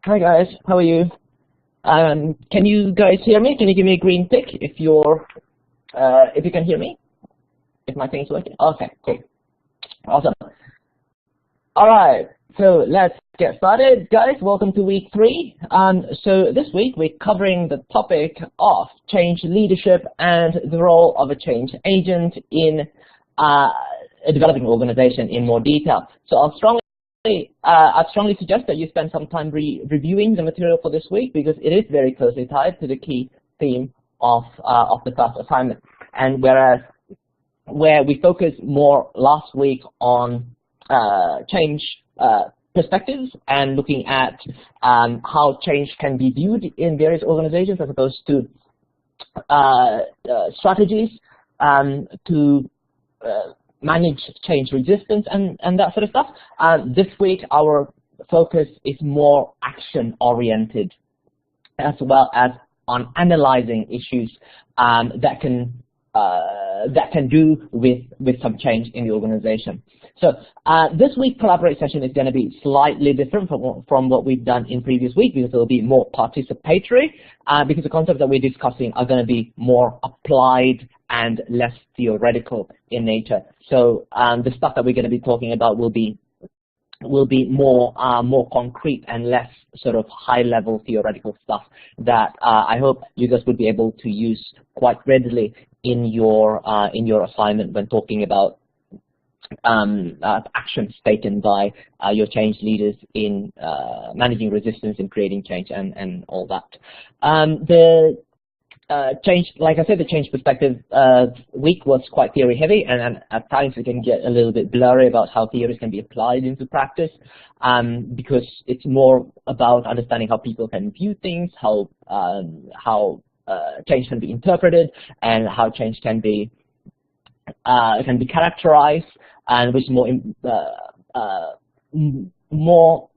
Hi guys, how are you? Can you guys hear me? Can you give me a green tick if you can hear me? If my thing's working? Okay, cool. Awesome. Alright, so let's get started. Guys, welcome to week 3. So this week we're covering the topic of change leadership and the role of a change agent in a developing organization in more detail. So I'd strongly suggest that you spend some time reviewing the material for this week, because it is very closely tied to the key theme of the class assignment. And where we focused more last week on change perspectives and looking at how change can be viewed in various organizations as opposed to strategies to manage change resistance and that sort of stuff. This week our focus is more action oriented, as well as on analyzing issues that can do with some change in the organization. So this week's Collaborate session is going to be slightly different from what we've done in previous week, because it will be more participatory, because the concepts that we're discussing are going to be more applied and less theoretical in nature. So the stuff that we're going to be talking about will be more concrete and less sort of high-level theoretical stuff that I hope you guys would be able to use quite readily in your assignment when talking about actions taken by your change leaders in managing resistance and creating change and all that. Change, like I said, the change perspective week was quite theory heavy, and at times it can get a little bit blurry about how theories can be applied into practice, because it's more about understanding how people can view things, how change can be interpreted, and how change can be characterized, and which is more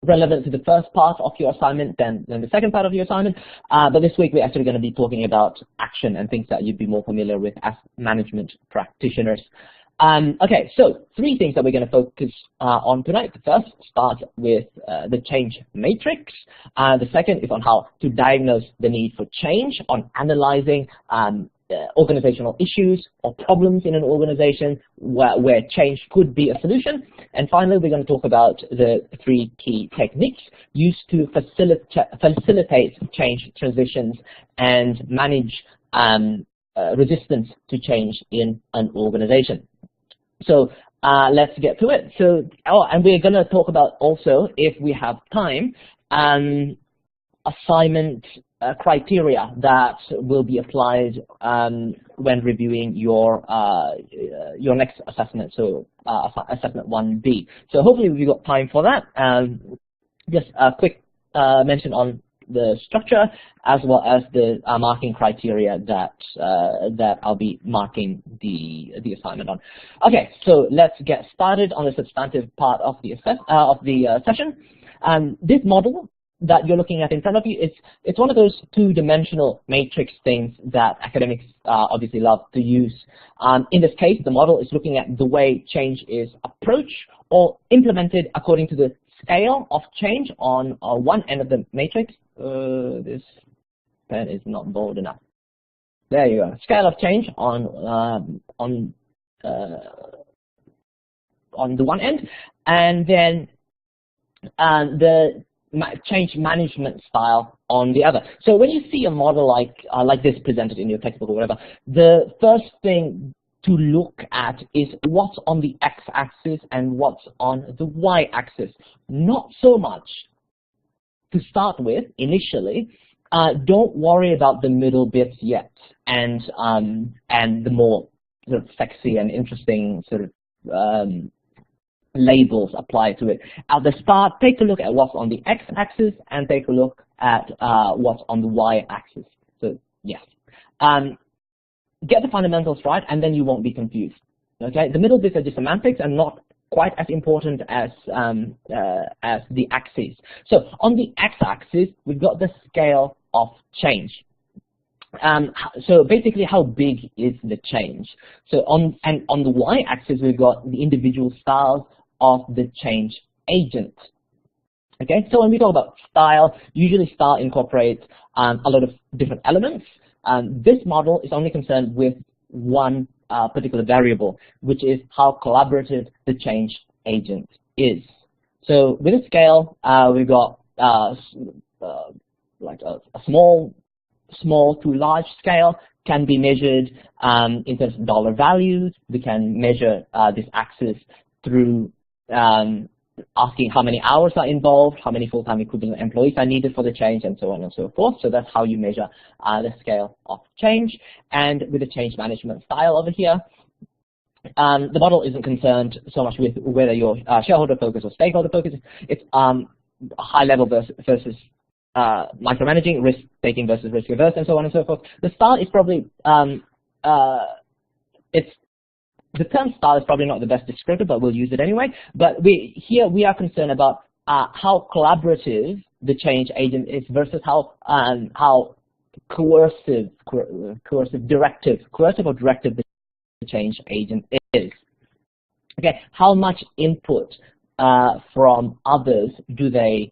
relevant to the first part of your assignment than the second part of your assignment. But this week we're actually going to be talking about action and things that you'd be more familiar with as management practitioners. Okay, so 3 things that we're going to focus on tonight. The first starts with the change matrix. The second is on how to diagnose the need for change, on analyzing organizational issues or problems in an organization where change could be a solution. And finally, we're going to talk about the 3 key techniques used to facilitate change transitions and manage resistance to change in an organization. So let's get to it. So, and we're going to talk about also, if we have time, assignment criteria that will be applied when reviewing your next assessment, so assessment 1B. So hopefully we've got time for that. Just a quick mention on the structure, as well as the marking criteria that I'll be marking the assignment on. Okay, so let's get started on the substantive part of the session. This model that you're looking at in front of you, it's one of those 2-dimensional matrix things that academics obviously love to use. In this case, the model is looking at the way change is approached or implemented according to the scale of change on one end of the matrix. This pen is not bold enough. There you go. Scale of change on the one end, and then the change management style on the other. So when you see a model like this presented in your textbook or whatever, the first thing to look at is what's on the x-axis and what's on the y-axis. Not so much to start with initially. Don't worry about the middle bits yet, and the more sort of sexy and interesting sort of labels apply to it. At the start, take a look at what's on the x-axis and take a look at what's on the y-axis. So yes, get the fundamentals right, and then you won't be confused. Okay, the middle bits are just semantics and not quite as important as the axes. So on the x-axis, we've got the scale of change. So basically, how big is the change? So on the y-axis, we've got the individual styles of the change agent. Okay, so when we talk about style, usually style incorporates a lot of different elements. This model is only concerned with one particular variable, which is how collaborative the change agent is. So with a scale, we've got like a small to large scale can be measured in terms of dollar values. We can measure this axis through asking how many hours are involved, how many full-time equivalent employees are needed for the change, and so on and so forth. So that's how you measure the scale of change. And with the change management style over here, the model isn't concerned so much with whether you're shareholder focused or stakeholder focused. It's high level versus micromanaging, risk taking versus risk averse, and so on and so forth. The style is probably the term style is probably not the best descriptor, but we'll use it anyway. But we are concerned about how collaborative the change agent is versus how coercive or directive the change agent is. Okay, how much input from others do they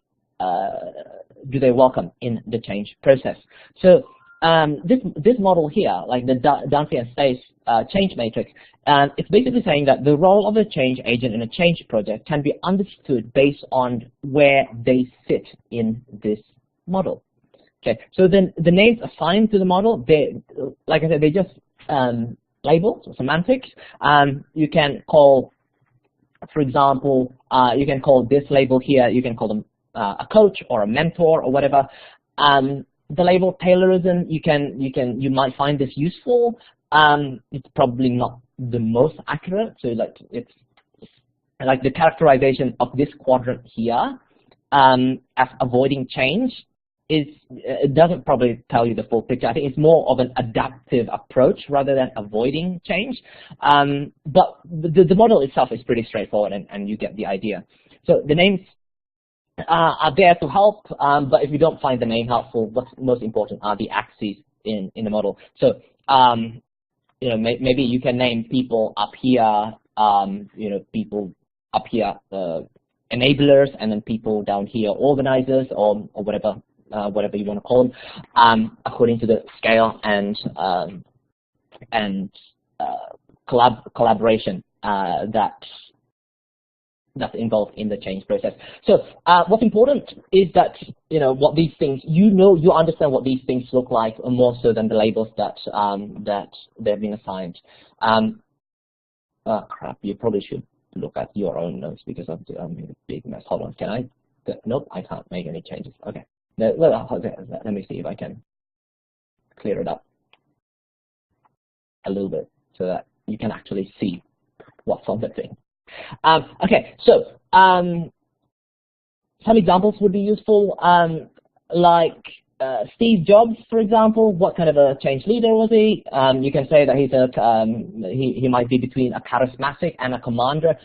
welcome in the change process? So this model here, like the Dunphy and Stace change matrix, it's basically saying that the role of a change agent in a change project can be understood based on where they sit in this model. Okay, so then the names assigned to the model, they, like I said, they just labels or semantics. You can call, for example, you can call this label here, you can call them a coach or a mentor or whatever. The label Taylorism, you might find this useful. It's probably not the most accurate. So like it's like the characterization of this quadrant here as avoiding change it doesn't probably tell you the full picture. I think it's more of an adaptive approach rather than avoiding change. But the model itself is pretty straightforward, and you get the idea. So the names are there to help, but if you don't find the name helpful, what's most important are the axes in the model. So you know, maybe you can name people up here, you know, people up here enablers, and then people down here organizers, or whatever you want to call them, according to the scale and collaboration that's involved in the change process. So what's important is that what these things, you understand what these things look like more so than the labels that they've been assigned. Oh crap! You probably should look at your own notes because I'm in a big mess. Hold on, can I? Nope, I can't make any changes. Okay. No, well, let me see if I can clear it up a little bit so that you can actually see what's on the thing. Okay, so some examples would be useful, like Steve Jobs, for example. What kind of a change leader was he? You can say that he's he might be between a charismatic and a commander.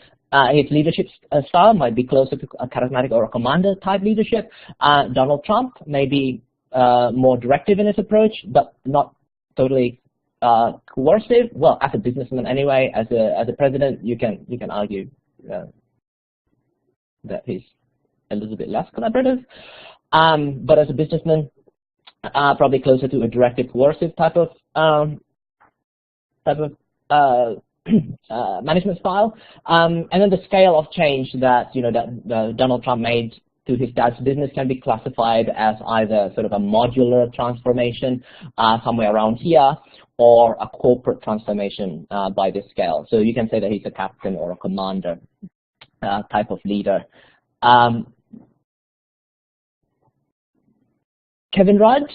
His leadership style might be closer to a charismatic or a commander type leadership. Donald Trump may be more directive in his approach, but not totally coercive. Well, as a businessman anyway, as a president, you can argue that he's a little bit less collaborative. But as a businessman, probably closer to a directive, coercive type of management style. And then the scale of change that that Donald Trump made to his dad's business can be classified as either sort of a modular transformation somewhere around here, or a corporate transformation by this scale. So you can say that he's a captain or a commander type of leader. Kevin Rudd,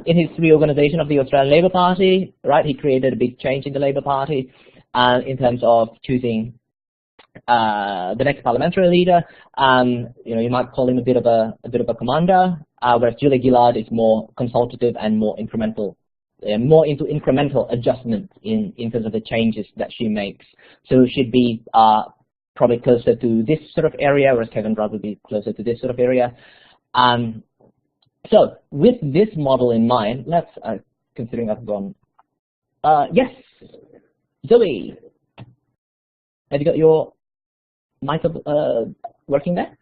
in his reorganization of the Australian Labor Party, right, he created a big change in the Labor Party in terms of choosing the next parliamentary leader. You might call him a bit of a commander, whereas Julia Gillard is more consultative and more incremental, more into incremental adjustments in terms of the changes that she makes. So she'd be probably closer to this sort of area, whereas Kevin Rudd would be closer to this sort of area. So with this model in mind, let's, considering I've gone, yes, Zoe, have you got your mic working there?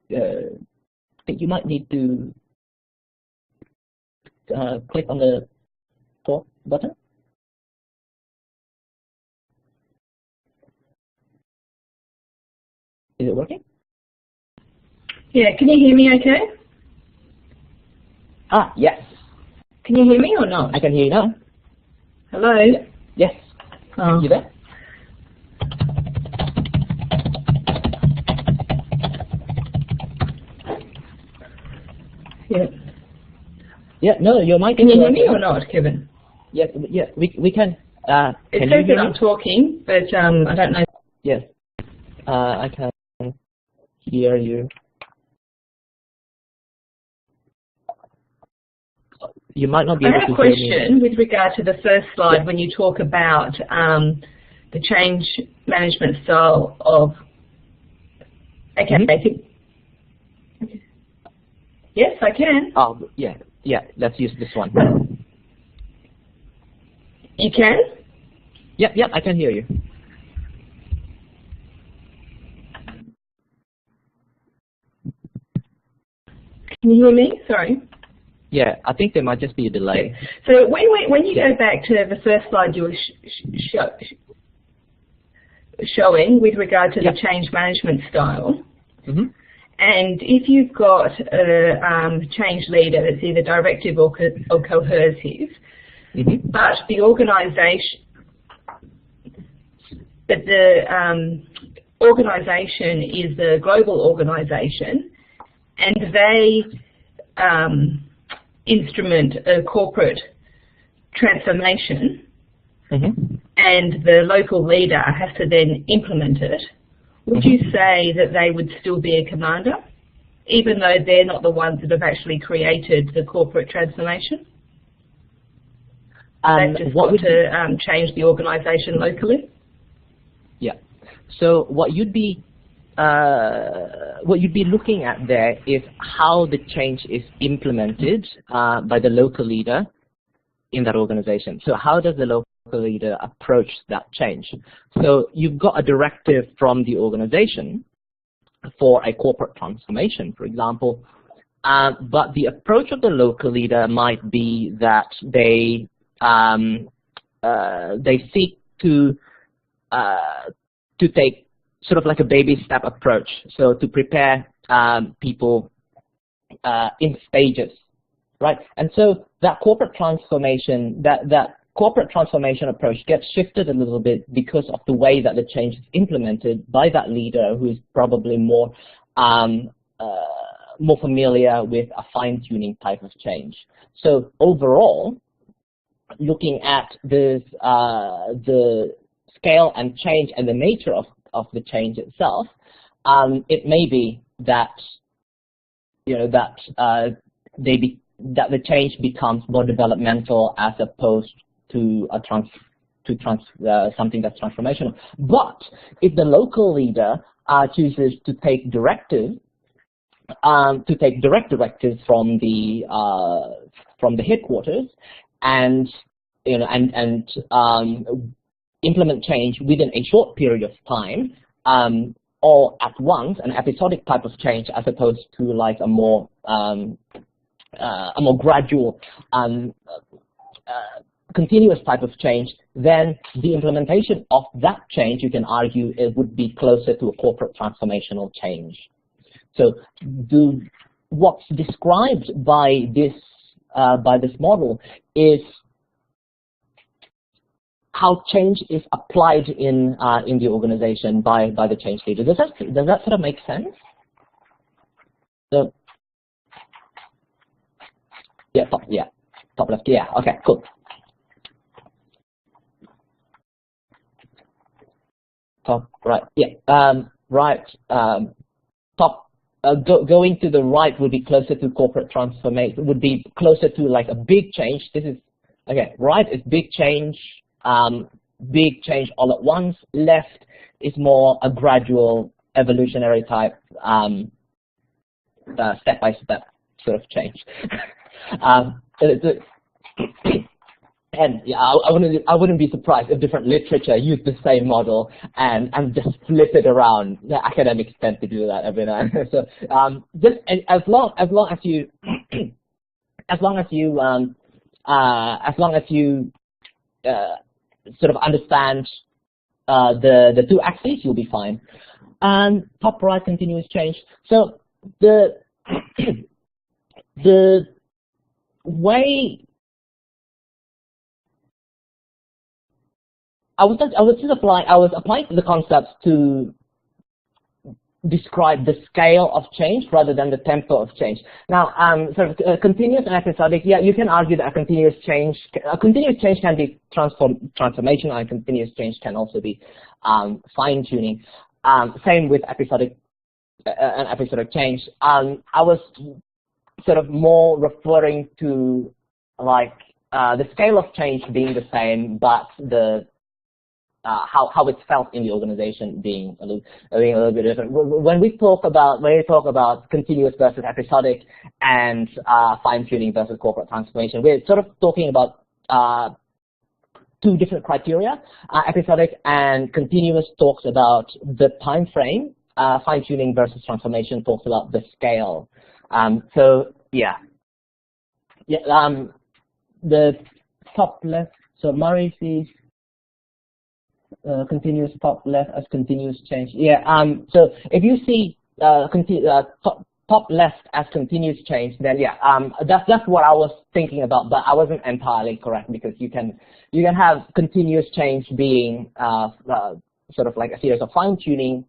think you might need to click on the talk button. Is it working? Yeah, can you hear me okay? Ah, yes. Can you hear me or not? I can hear you now. Hello? Yeah. Yes. Oh. You there? Yeah. Yeah, no, your mic Can is you hear me working. or not, Kevin? Yes, yeah, we can. It Can you says hear that me? I'm talking, but I don't know. Yes. I can hear you. You might not be I able have to a hear me. question with regard to the first slide Yeah. when you talk about the change management style of. Okay, Mhm. I think. Yes, I can. Oh, yeah, yeah. Let's use this one. You can? Yep, yep. I can hear you. Can you hear me? Sorry. Yeah, I think there might just be a delay. Okay. So when you go back to the first slide you were showing with regard to Yeah. the change management style, Mm-hmm. and if you've got a change leader that's either directive or coercive, Mm-hmm. but the organisation, organisation is the global organisation, and they instrument a corporate transformation, Mm-hmm. and the local leader has to then implement it, would you say that they would still be a commander, even though they're not the ones that have actually created the corporate transformation? They've just What got would to change the organisation locally? Yeah. So what you'd be looking at there is how the change is implemented by the local leader in that organization. So how does the local leader approach that change? So you've got a directive from the organization for a corporate transformation, for example, but the approach of the local leader might be that they seek to take sort of like a baby step approach, so to prepare people in stages, right? And so that corporate transformation, that corporate transformation approach gets shifted a little bit because of the way that the change is implemented by that leader, who is probably more familiar with a fine-tuning type of change. So overall, looking at this, the scale and change and the nature of the change itself, it may be that that the change becomes more developmental as opposed to something that's transformational. But if the local leader chooses to take direct directives from the headquarters and implement change within a short period of time, all at once, an episodic type of change, as opposed to like a more gradual continuous type of change, then the implementation of that change, you can argue, it would be closer to a corporate transformational change. So what's described by this model is how change is applied in the organization by the change leader. Does that sort of make sense? So top left, yeah, okay, cool. Top right, yeah, right, top. Going to the right would be closer to corporate transformation. Would be closer to like a big change. This is right is big change. Big change all at once. Left is more a gradual evolutionary type, step-by-step sort of change. And yeah, I wouldn't be surprised if different literature used the same model and just flip it around. The academics tend to do that every now and then. So just as long as you as long as you sort of understand the two axes, you'll be fine. And top right continuous change. So the the way I was applying the concepts to describe the scale of change rather than the tempo of change. Now, sort of continuous and episodic. Yeah, you can argue that a continuous change can be transformational, and continuous change can also be fine-tuning. Same with episodic and episodic change. I was sort of more referring to like the scale of change being the same, but the how it's felt in the organization being a little bit different. When we talk about continuous versus episodic and fine-tuning versus corporate transformation, we're sort of talking about two different criteria. Episodic and continuous talks about the time frame. Fine-tuning versus transformation talks about the scale. So yeah, the top left. So Murray sees continuous top left as continuous change. Yeah. So if you see top left as continuous change, then yeah, that's what I was thinking about, but I wasn't entirely correct, because you can have continuous change being sort of like a series of fine tuning,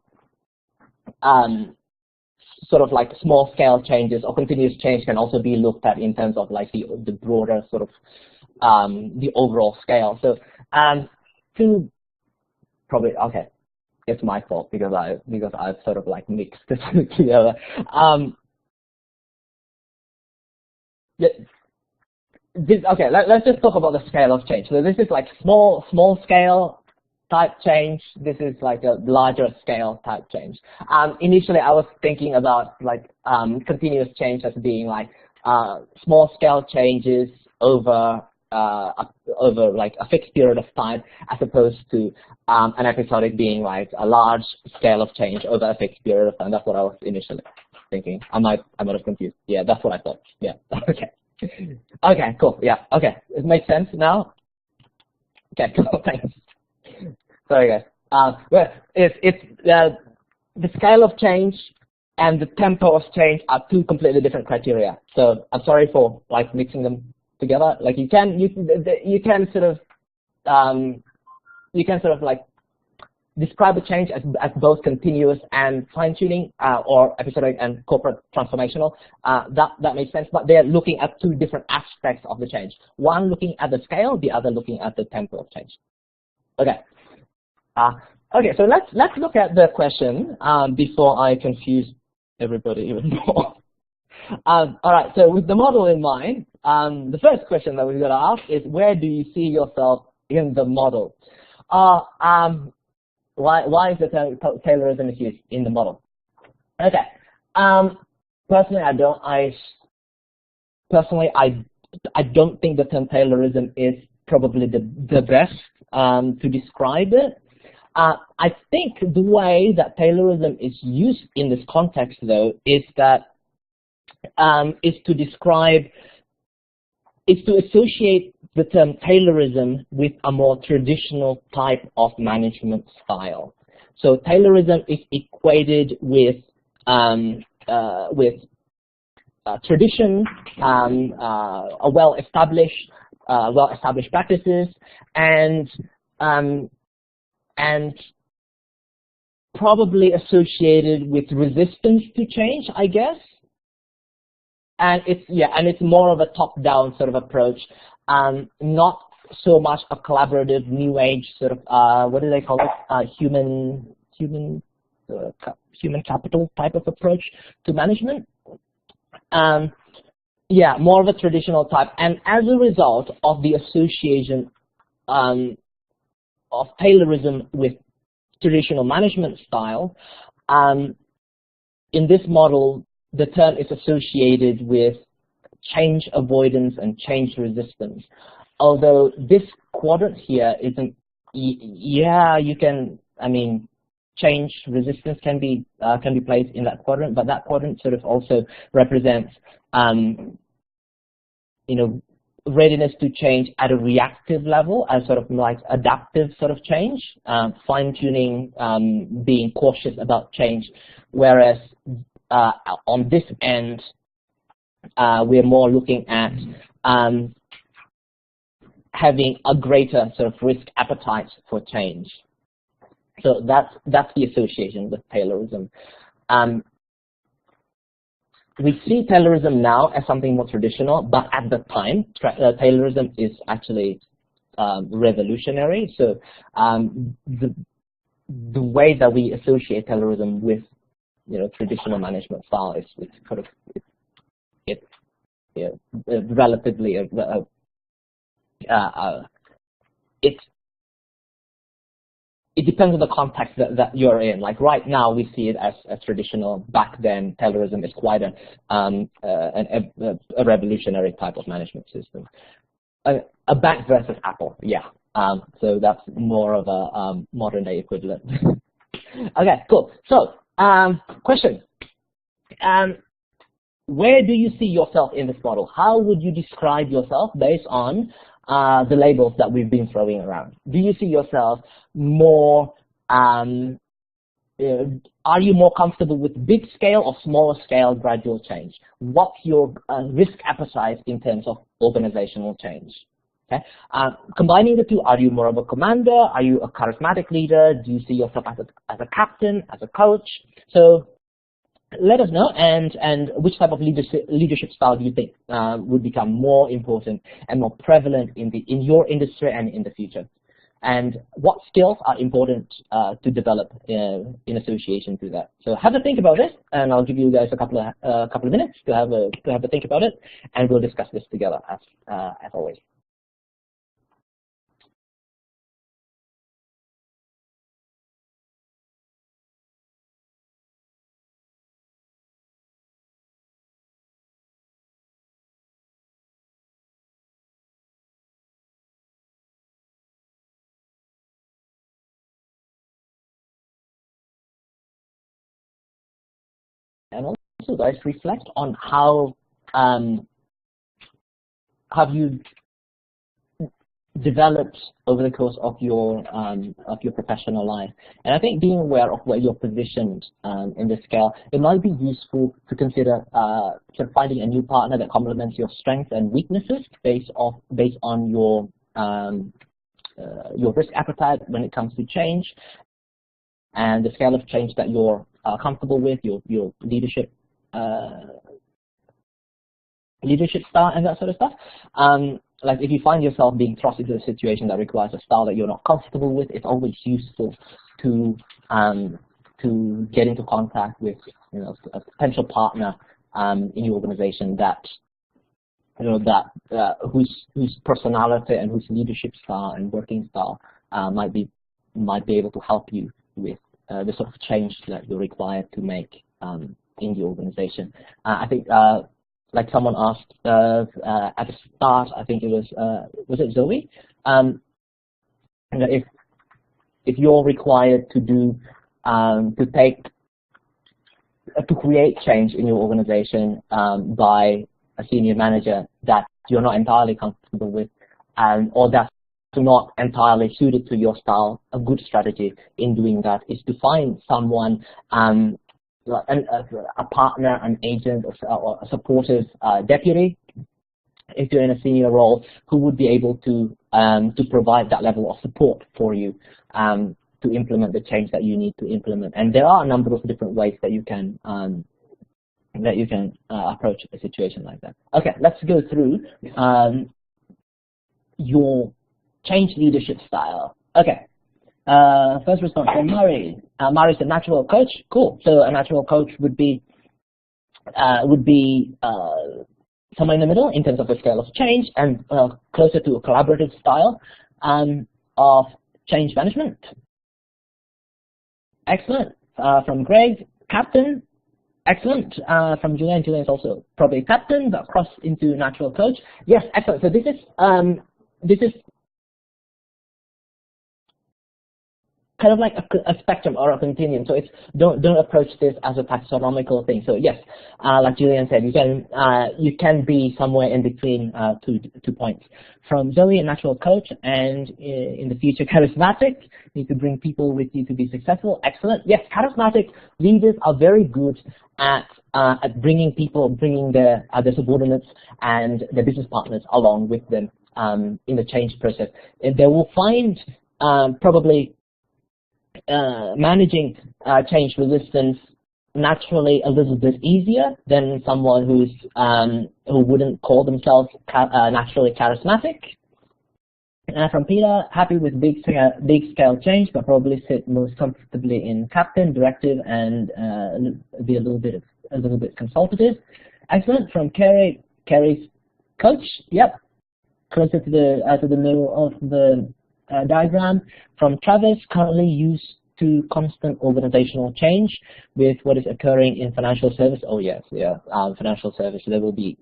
sort of like small scale changes, or continuous change can also be looked at in terms of like the broader sort of the overall scale. So to probably, okay, it's my fault because I've sort of like mixed the two together. Okay, let's just talk about the scale of change. So this is like small scale type change. This is like a larger scale type change. Initially, I was thinking about like continuous change as being like small scale changes over like a fixed period of time, as opposed to an episodic being like a large scale of change over a fixed period of time. That's what I was initially thinking. I might have confused. Yeah, that's what I thought. Yeah. Okay. Okay. Cool. Yeah. Okay. It makes sense now. Okay. Cool. Thanks. Sorry, guys. Well, it's the scale of change and the tempo of change are two completely different criteria. So I'm sorry for like mixing them together. Like you can sort of like describe a change as both continuous and fine-tuning, or episodic and corporate transformational. That makes sense, but they're looking at two different aspects of the change. One looking at the scale, the other looking at the tempo of change. Okay. Okay, so let's look at the question before I confuse everybody even more. All right, so with the model in mind, the first question that we've got to ask is, where do you see yourself in the model? Why is the term Taylorism used in the model? Okay. Personally, I don't think the term Taylorism is probably the best to describe it. I think the way that Taylorism is used in this context, though, is to associate the term Taylorism with a more traditional type of management style. So Taylorism is equated with tradition, well-established practices, and probably associated with resistance to change, I guess. And it's more of a top-down sort of approach, not so much a collaborative new age sort of what do they call it? Human capital type of approach to management. Yeah, more of a traditional type. And as a result of the association of Taylorism with traditional management style, in this model, the term is associated with change avoidance and change resistance. Although this quadrant here isn't, yeah, you can, I mean, change resistance can be placed in that quadrant, but that quadrant sort of also represents, you know, readiness to change at a reactive level, as sort of like adaptive sort of change, fine-tuning, being cautious about change, whereas on this end, we're more looking at having a greater sort of risk appetite for change. So that's the association with Taylorism. We see Taylorism now as something more traditional, but at the time, Taylorism is actually revolutionary. So the way that we associate Taylorism with, you know, traditional management style is kind of relatively it depends on the context that you're in. Like right now, we see it as traditional. Back then, Taylorism is quite a revolutionary type of management system. A bank versus Apple, yeah. So that's more of a modern day equivalent. Okay, cool. So, question. Where do you see yourself in this model? How would you describe yourself based on the labels that we've been throwing around? Do you see yourself more, are you more comfortable with big scale or smaller scale gradual change? What's your risk appetite in terms of organizational change? Okay. Combining the two, are you more of a commander? Are you a charismatic leader? Do you see yourself as a captain, as a coach? So let us know, and which type of leadership style do you think would become more important and more prevalent in your industry and in the future? And what skills are important to develop in association to that? So have a think about this, and I'll give you guys a couple of minutes to have a think about it, and we'll discuss this together as always. And also, guys, reflect on how have you developed over the course of your professional life. And I think being aware of where you're positioned in this scale, it might be useful to consider finding a new partner that complements your strengths and weaknesses based on your risk appetite when it comes to change, and the scale of change that you're comfortable with, your leadership style and that sort of stuff. Like if you find yourself being thrust into a situation that requires a style that you're not comfortable with, it's always useful to get into contact with, you know, a potential partner in your organization that, you know, whose personality and whose leadership style and working style might be able to help you with the sort of change that you're required to make in the organization. I think, like someone asked at the start, I think it was it Zoe? If you're required to create change in your organization by a senior manager that you're not entirely comfortable with, or that's not entirely suited to your style, a good strategy in doing that is to find someone, a partner, an agent, or a supportive deputy, if you're in a senior role, who would be able to provide that level of support for you to implement the change that you need to implement. And there are a number of different ways that you can approach a situation like that. Okay, let's go through your change leadership style. Okay. First response from Murray. Murray's a natural coach. Cool. So a natural coach would be somewhere in the middle in terms of the scale of change, and closer to a collaborative style of change management. Excellent. From Greg, captain. Excellent. From Julian. Julian is also probably captain, but cross into natural coach. Yes, excellent. So this is kind of like a spectrum or a continuum. So it's don't approach this as a taxonomical thing. So yes, like Julian said, you can be somewhere in between two points. From Zoe, a natural coach, and in the future charismatic. You need to bring people with you to be successful. Excellent. Yes, charismatic leaders are very good at bringing people, bringing their subordinates and their business partners along with them in the change process. And they will find probably managing change resistance naturally a little bit easier than someone who wouldn't call themselves naturally charismatic. From Peter, happy with big scale change, but probably sit most comfortably in captain, directive, and be a little bit consultative. Excellent. From Kerry's coach. Yep, closer to the middle of the diagram. From Travis, currently used to constant organizational change with what is occurring in financial service. Oh yes, yeah, financial service. There will be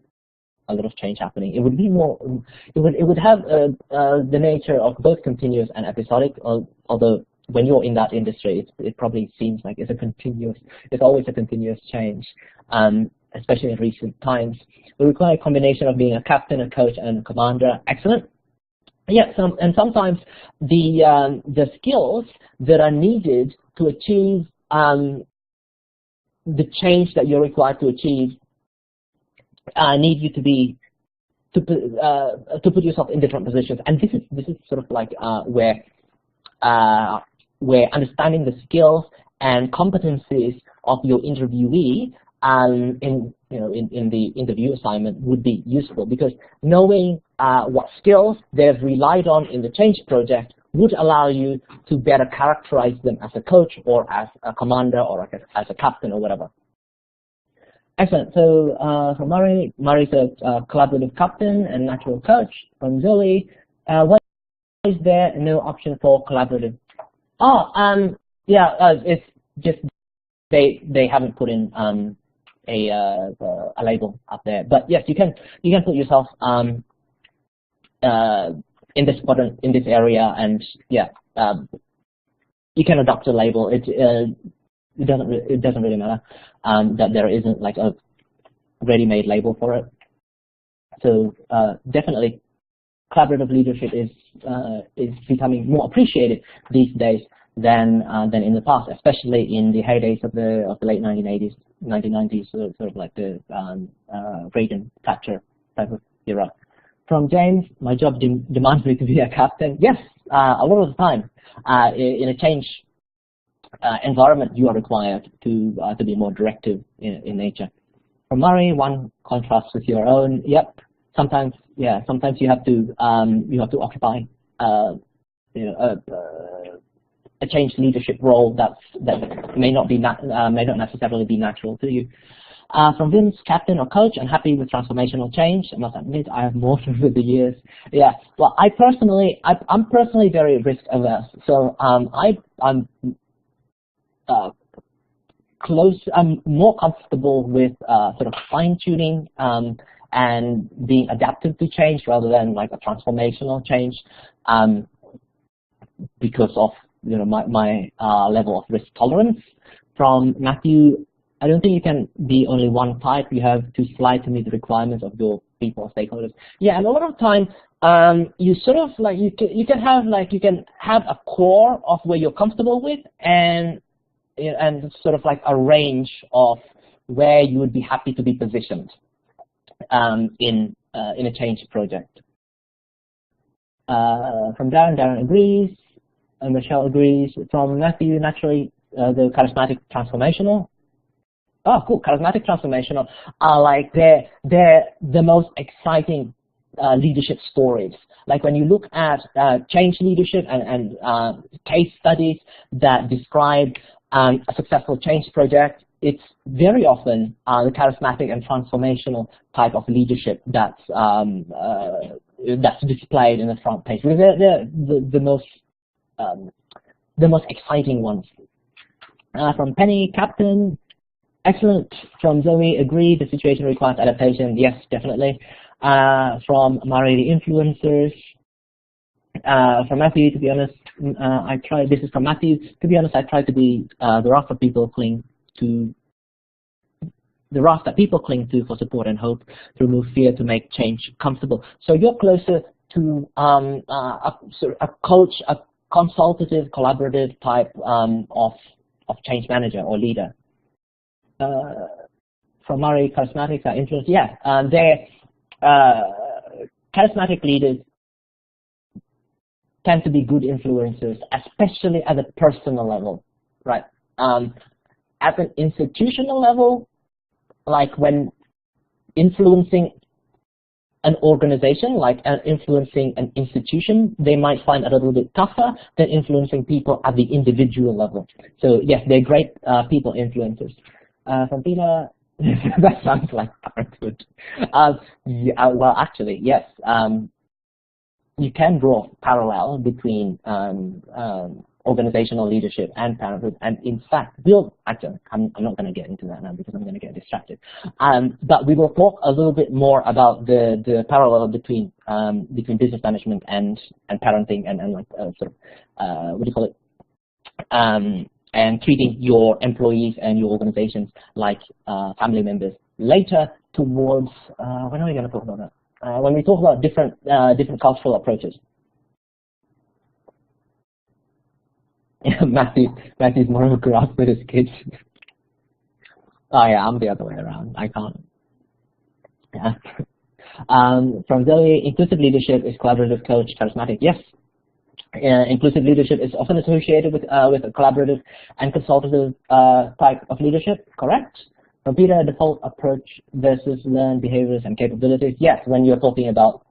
a lot of change happening. It would be more. It would have the nature of both continuous and episodic. Although when you're in that industry, it probably seems like it's always a continuous change. Especially in recent times, we require a combination of being a captain, a coach, and a commander. Excellent. Yeah, sometimes the skills that are needed to achieve the change that you're required to achieve need you to put yourself in different positions, and this is sort of like where understanding the skills and competencies of your interviewee in the interview assignment would be useful, because knowing what skills they've relied on in the change project would allow you to better characterize them as a coach or as a commander or as a captain or whatever. Excellent. So from Murray's a collaborative captain and natural coach. From Zoe, why is there no option for collaborative? It's just they haven't put in a label up there. But yes, you can put yourself in this quadrant, in this area, and yeah, you can adopt a label. It doesn't really matter that there isn't like a ready-made label for it. So definitely, collaborative leadership is becoming more appreciated these days than in the past, especially in the heydays of the late 1990s, sort of like the Reagan Thatcher type of era. From James, my job demands me to be a captain. Yes, a lot of the time in a change environment, you are required to be more directive in nature. From Murray, one contrasts with your own. Yep. Sometimes you have to occupy a change leadership role that may not necessarily be natural to you. From Vince, captain or coach, and happy with transformational change. I must admit, I have more over the years. Yeah. Well, I'm personally very risk averse. So I'm more comfortable with sort of fine tuning and being adaptive to change rather than like a transformational change, because of my level of risk tolerance. From Matthew, I don't think you can be only one type. You have to slide to meet the requirements of your people or stakeholders. Yeah, and a lot of time you sort of like you can have a core of where you're comfortable with, and sort of like a range of where you would be happy to be positioned in a change project. From Darren agrees, and Michelle agrees. From Matthew, naturally, the charismatic transformational. Oh, cool! Charismatic transformational are like they're the most exciting leadership stories. Like when you look at change leadership and case studies that describe a successful change project, it's very often the charismatic and transformational type of leadership that's displayed in the front page. They're the most exciting ones. From Penny, captain. Excellent. From Zoe, agree, the situation requires adaptation. Yes, definitely. From Mari, the influencers. From Matthew, to be honest, this is from Matthew, to be honest, I try to be the rock that people cling to for support and hope, to remove fear, to make change comfortable. So you're closer to a coach, a consultative, collaborative type of change manager or leader. From Murray, charismatics are influenced. Yeah, they're charismatic leaders tend to be good influencers, especially at a personal level, right? At an institutional level, like when influencing an organization, like influencing an institution, they might find it a little bit tougher than influencing people at the individual level. So yes, they're great people influencers. From Peter, that sounds like parenthood. Yeah, well, actually, yes. You can draw parallel between organizational leadership and parenthood, and in fact, I'm not going to get into that now because I'm going to get distracted. But we will talk a little bit more about the parallel between business management and parenting and like sort of what do you call it? And treating your employees and your organizations like family members later towards when are we going to talk about that? When we talk about different cultural approaches. Matthew's more of a grasp with his kids. Oh yeah, I'm the other way around. I can't. Yeah. From Zoe, inclusive leadership is collaborative, coach, charismatic. Yes. Inclusive leadership is often associated with a collaborative and consultative type of leadership. Correct. From Peter, default approach versus learned behaviors and capabilities. Yes, when you're talking about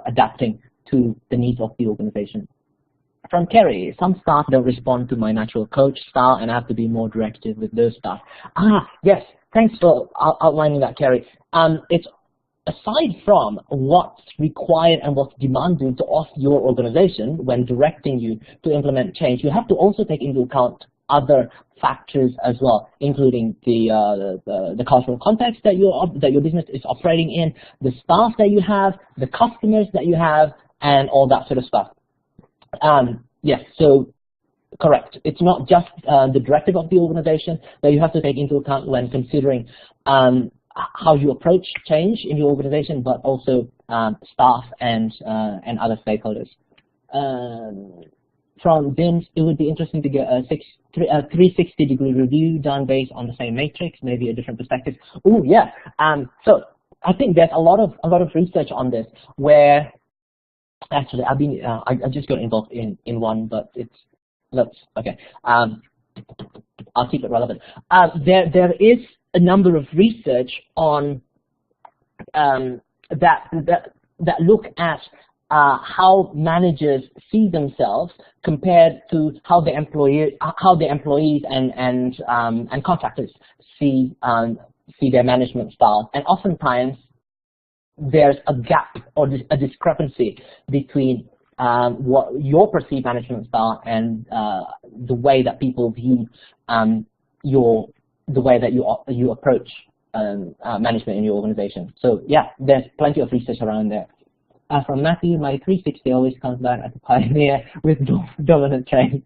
adapting to the needs of the organization. From Kerry, some staff don't respond to my natural coach style, and I have to be more directive with those staff. Yes, thanks for outlining that, Kerry. It's aside from what's required and what's demanded of your organization when directing you to implement change, you have to also take into account other factors as well, including the cultural context that your business is operating in, the staff that you have, the customers that you have, and all that sort of stuff. Yes, so correct. It's not just the directive of the organization that you have to take into account when considering how you approach change in your organization, but also staff and other stakeholders. From Vince, it would be interesting to get a 360-degree review done based on the same matrix, maybe a different perspective. Oh yeah. So I think there's a lot of research on this where actually I just got involved in one, but okay. I'll keep it relevant. There is a number of research on that look at how managers see themselves compared to how the employees and contractors see their management style, and oftentimes there's a gap or a discrepancy between what your perceived management style and the way that people view the way that you approach management in your organization. So yeah, there's plenty of research around there. From Matthew, my 360 always comes back as a pioneer with dominant traits.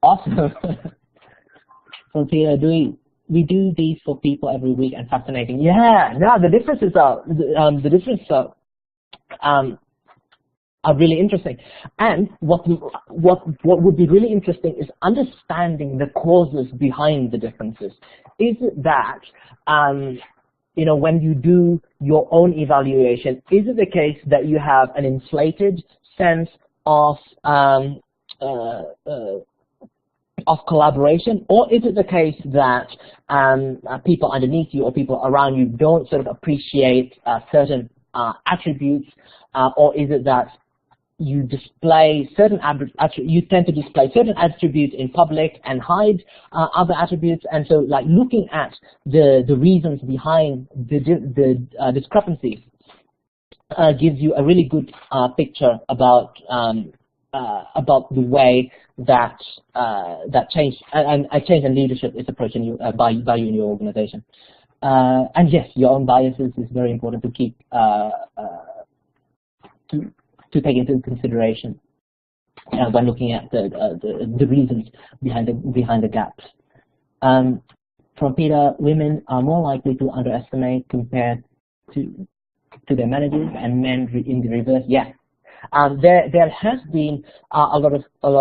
Awesome. From Peter, we do these for people every week, and fascinating. Yeah, no, the differences are really interesting. And what would be really interesting is understanding the causes behind the differences. Is it that when you do your own evaluation, is it the case that you have an inflated sense of collaboration, or is it the case that people underneath you or people around you don't sort of appreciate certain attributes, or is it that you display you tend to display certain attributes in public and hide other attributes? And so, like, looking at the reasons behind the discrepancies gives you a really good picture about about the way that that change and leadership is approached by you in your organization. And yes, your own biases is very important to keep to take into consideration when looking at the reasons behind the gaps. From Peter, women are more likely to underestimate compared to their managers, and men in the reverse. Yeah, there has been a lot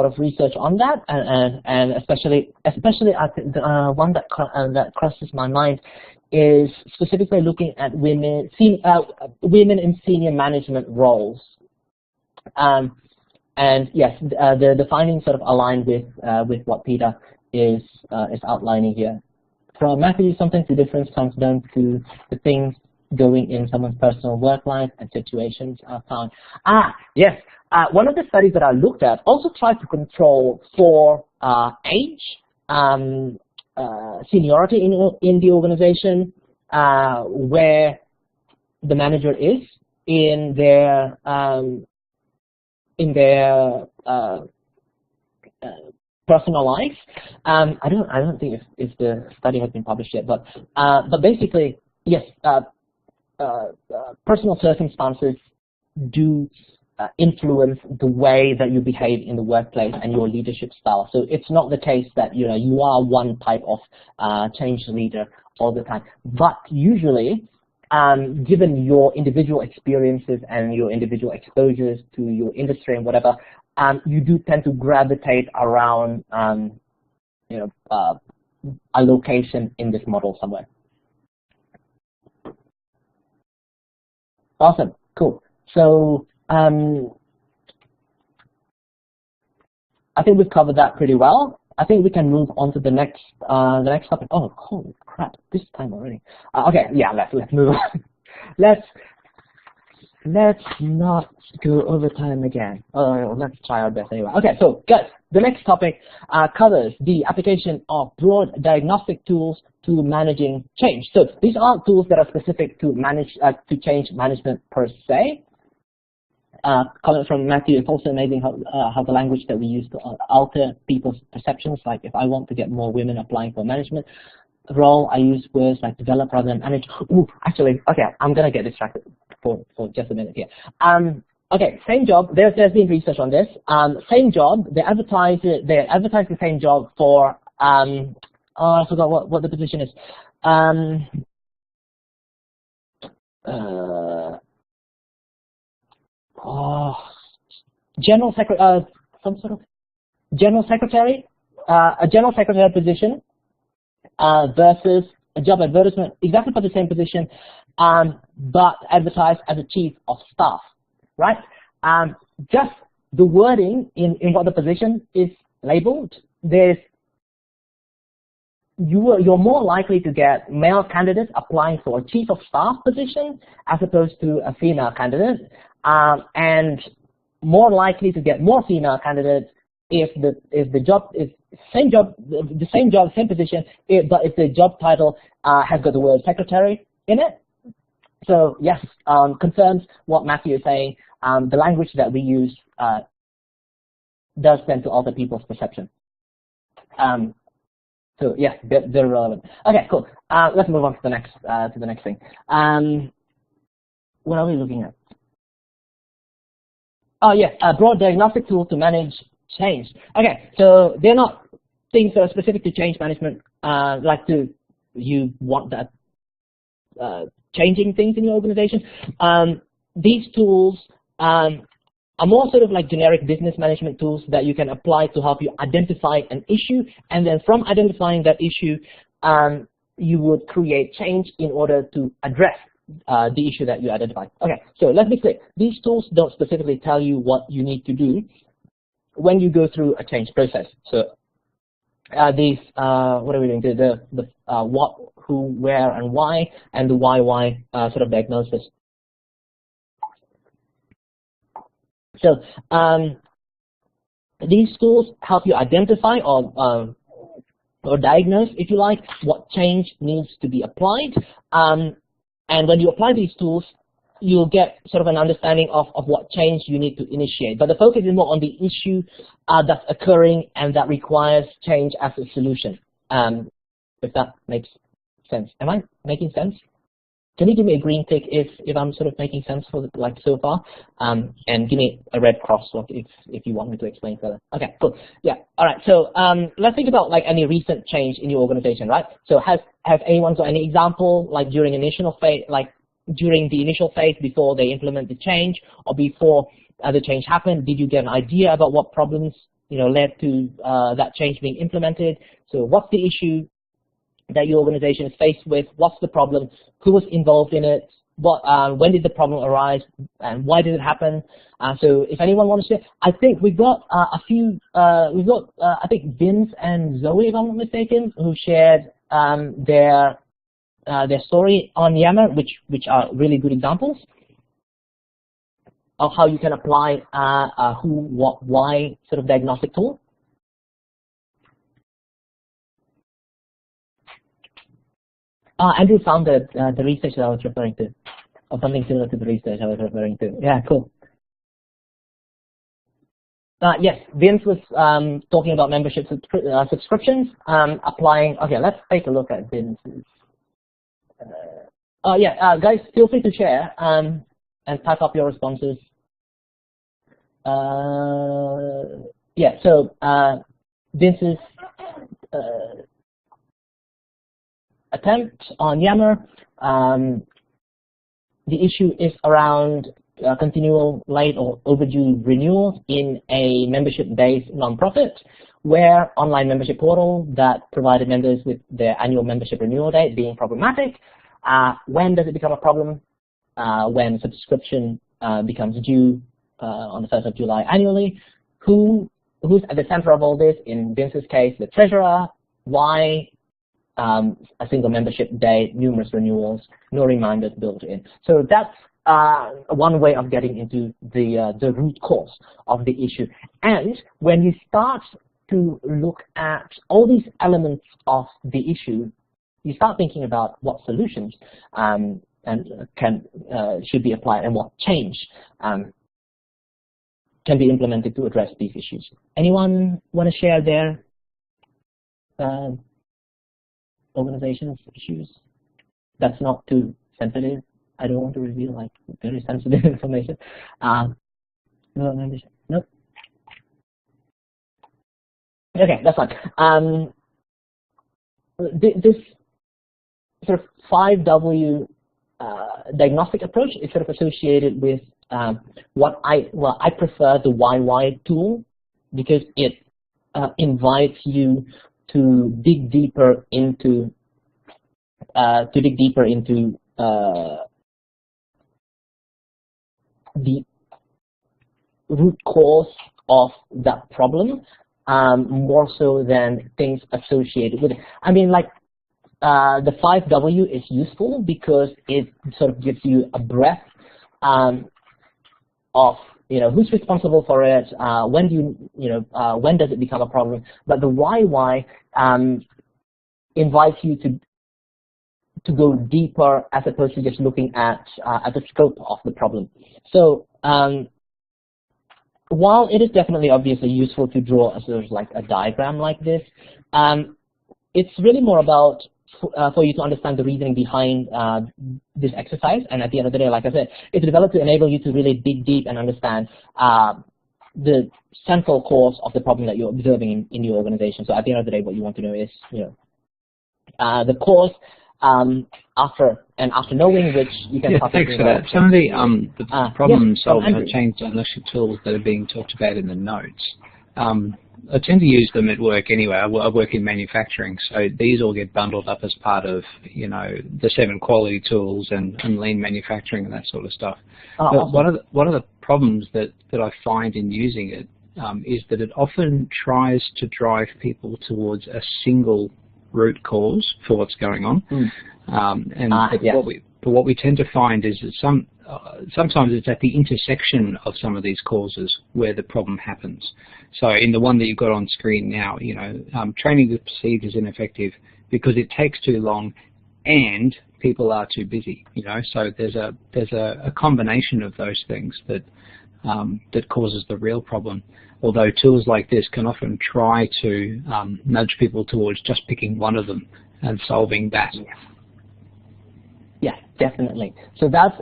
of research on that, and especially I think the one that crosses my mind is specifically looking at women in senior management roles. And yes, the findings sort of align with what Peter is outlining here. From Matthew, sometimes the difference comes down to the things going in someone's personal work life and situations are found. Yes, one of the studies that I looked at also tried to control for age, seniority in the organization, where the manager is in their personal life. I don't think if the study has been published yet, but basically, yes, personal circumstances do influence the way that you behave in the workplace and your leadership style. So it's not the case that you are one type of change leader all the time, but usually, given your individual experiences and your individual exposures to your industry and whatever, you do tend to gravitate around a location in this model somewhere. Awesome, cool. So I think we've covered that pretty well. I think we can move on to the next topic. Oh, holy crap! This time already. Okay, yeah, let's move on. Let's not go over time again. Let's try our best anyway. Okay, so guys, the next topic covers the application of broad diagnostic tools to managing change. So these aren't tools that are specific to change management per se. Comment from Matthew, it's also amazing how the language that we use to alter people's perceptions. Like if I want to get more women applying for management role, I use words like develop rather than manage. Ooh, actually, okay, I'm gonna get distracted for just a minute here. Okay, same job. There's been research on this. Same job. They advertise the same job for I forgot what the position is. General secretary, some sort of general secretary, a general secretary position versus a job advertisement exactly for the same position, but advertised as a chief of staff, right? Just the wording in what the position is labeled. You're more likely to get male candidates applying for a chief of staff position as opposed to a female candidate, and more likely to get more female candidates if the job is same position, but if the job title has got the word secretary in it. So yes, confirms what Matthew is saying. The language that we use does tend to alter people's perception. So yeah, very relevant. Okay, cool. Let's move on to the next thing. What are we looking at? Oh yeah, a broad diagnostic tool to manage change. Okay, so they're not things that are specific to change management, you want that changing things in your organization. These tools are more sort of like generic business management tools that you can apply to help you identify an issue, and then from identifying that issue, you would create change in order to address the issue that you identified. Okay, so let's be clear. These tools don't specifically tell you what you need to do when you go through a change process. So these, what are we doing? The what, who, where, and why, and the why sort of diagnosis. So these tools help you identify or diagnose, if you like, what change needs to be applied. And when you apply these tools, you'll get sort of an understanding of what change you need to initiate. But the focus is more on the issue that's occurring and that requires change as a solution. If that makes sense. Am I making sense? Can you give me a green tick if I'm sort of making sense for like so far, and give me a red cross if you want me to explain further. Okay, cool. Yeah. All right. So let's think about like any recent change in your organization, right? So has anyone got any example like during initial phase, like during the initial phase before they implement the change or before the change happened? Did you get an idea about what problems led to that change being implemented? So what's the issue that your organization is faced with? What's the problem? Who was involved in it? When did the problem arise? And why did it happen? So if anyone wants to share, I think we've got a few. We've got I think Vince and Zoe, if I'm not mistaken, who shared their story on Yammer, which are really good examples of how you can apply who, what, why sort of diagnostic tool. Andrew found the research that I was referring to, or something similar to the research I was referring to. Yeah, cool. Yes, Vince was talking about membership subscriptions, applying. Okay, let's take a look at Vince's. Guys, feel free to share and type up your responses. So Vince's attempt on Yammer. The issue is around continual late or overdue renewals in a membership-based nonprofit, where online membership portal that provided members with their annual membership renewal date being problematic. When does it become a problem? When subscription becomes due on the 1st of July annually. Who's at the center of all this? In Vince's case, the treasurer. Why? A single membership day, numerous renewals, no reminders built in. So that's one way of getting into the root cause of the issue. And when you start to look at all these elements of the issue, you start thinking about what solutions and should be applied and what change can be implemented to address these issues. Anyone want to share their organization's issues? That's not too sensitive. I don't want to reveal like very sensitive information. No membership. Nope. Okay, that's fine. This sort of 5W diagnostic approach is sort of associated with what I prefer the YY tool, because it invites you to dig deeper into the root cause of that problem, more so than things associated with it. I mean, like the 5W is useful because it sort of gives you a breadth of who's responsible for it, when do when does it become a problem. But the YY invites you to go deeper as opposed to just looking at the scope of the problem. So while it is definitely obviously useful to draw a sort of like a diagram like this, it's really more about for you to understand the reasoning behind this exercise. And at the end of the day, like I said, it's developed to enable you to really dig deep and understand the central cause of the problem that you're observing in your organization. So at the end of the day, what you want to know is the cause. After knowing which, you can. Yeah, thanks for that. Some of the problem-solving or change diagnostic tools that are being talked about in the notes, I tend to use them at work anyway. I work in manufacturing, so these all get bundled up as part of the 7 quality tools and lean manufacturing and that sort of stuff. But awesome. One of the problems that I find in using it is that it often tries to drive people towards a single root cause for what's going on, but what we tend to find is that sometimes it's at the intersection of some of these causes where the problem happens. So in the one that you've got on screen now, training is perceived as ineffective because it takes too long and people are too busy. So there's a combination of those things that that causes the real problem. Although tools like this can often try to nudge people towards just picking one of them and solving that. Yeah, definitely. So that's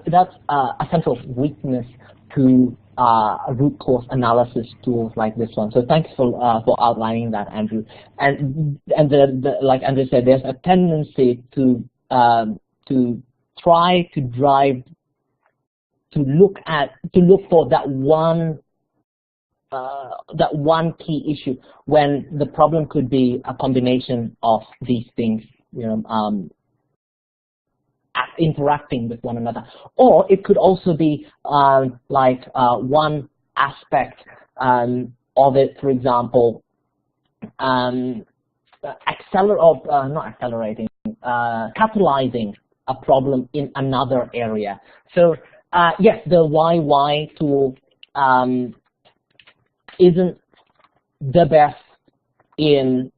a central weakness to root cause analysis tools like this one. So thanks for outlining that, Andrew. And like Andrew said, there's a tendency to try to drive to look for that one key issue when the problem could be a combination of these things, interacting with one another, or it could also be one aspect of it, for example, capitalizing a problem in another area. So yes, the YY tool isn't the best in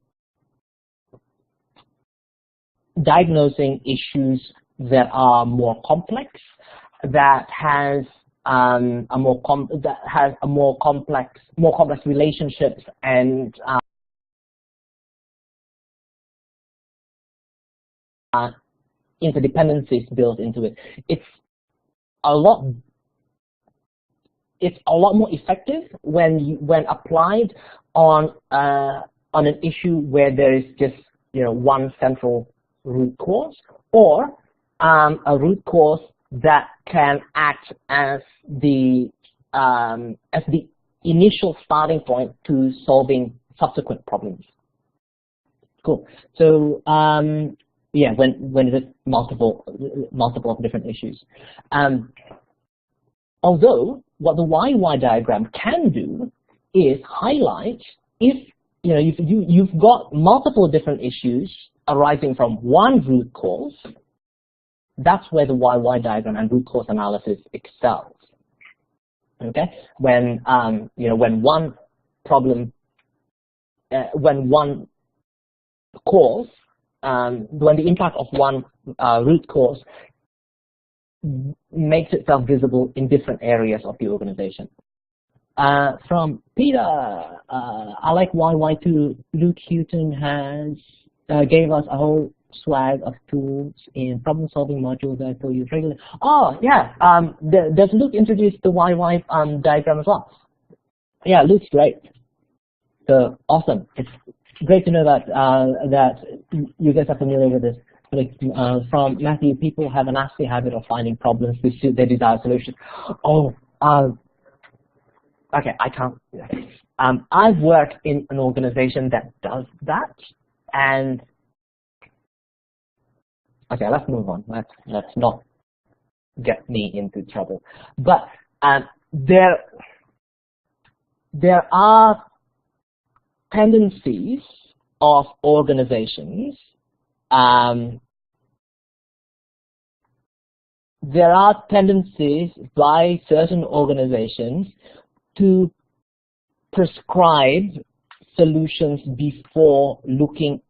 diagnosing issues that are more complex, that has more complex relationships and interdependencies built into it. It's a lot more effective when applied on an issue where there is just one central root cause, or a root cause that can act as the initial starting point to solving subsequent problems. Cool. So yeah, when it's multiple different issues. Although what the YY diagram can do is highlight if you've got multiple different issues arising from one root cause. That's where the YY diagram and root cause analysis excels. Okay, when one problem, when one cause, when the impact of one root cause makes itself visible in different areas of the organization. From Peter, I like YY too. Luke Houghton gave us a whole swag of tools in problem-solving modules that I use regularly. Oh yeah, does Luke introduce the YY diagram as well? Yeah, Luke's great. So awesome. It's great to know that that you guys are familiar with this. Like from Matthew, people have a nasty habit of finding problems to suit their desired solution. Oh, okay, I can't. I've worked in an organization that does that, and okay, let's move on. Let's not get me into trouble. But there are tendencies of organizations. There are tendencies by certain organizations to prescribe solutions before looking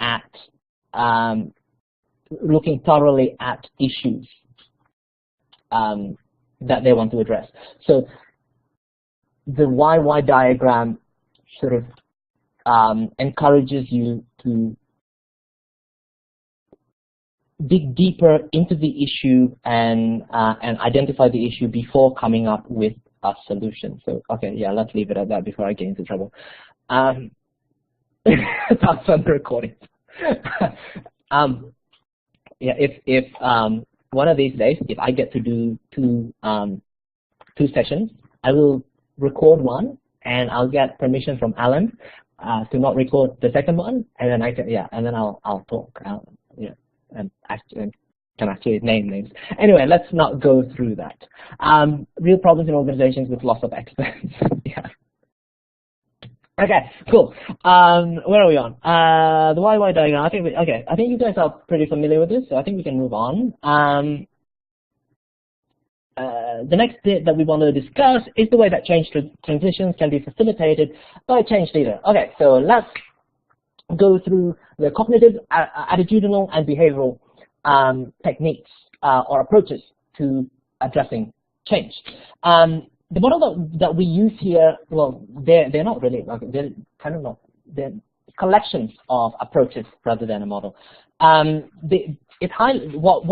thoroughly at issues that they want to address. So the YY diagram sort of encourages you to dig deeper into the issue and identify the issue before coming up with a solution. So okay, yeah, let's leave it at that before I get into trouble. That's on the recording. Yeah, if one of these days, if I get to do two sessions, I will record one, and I'll get permission from Alan to not record the second one, and then I'll talk. Yeah, and can actually name names. Anyway, let's not go through that. Real problems in organizations with loss of experts. Yeah. Okay, cool. Where are we on? The YY diagram. I think you guys are pretty familiar with this, so I think we can move on. The next bit that we want to discuss is the way that change transitions can be facilitated by a change leader. Okay, so let's go through the cognitive, attitudinal, and behavioral techniques or approaches to addressing change. The model that we use here, well, they're not really, they're kind of not, they're collections of approaches rather than a model. What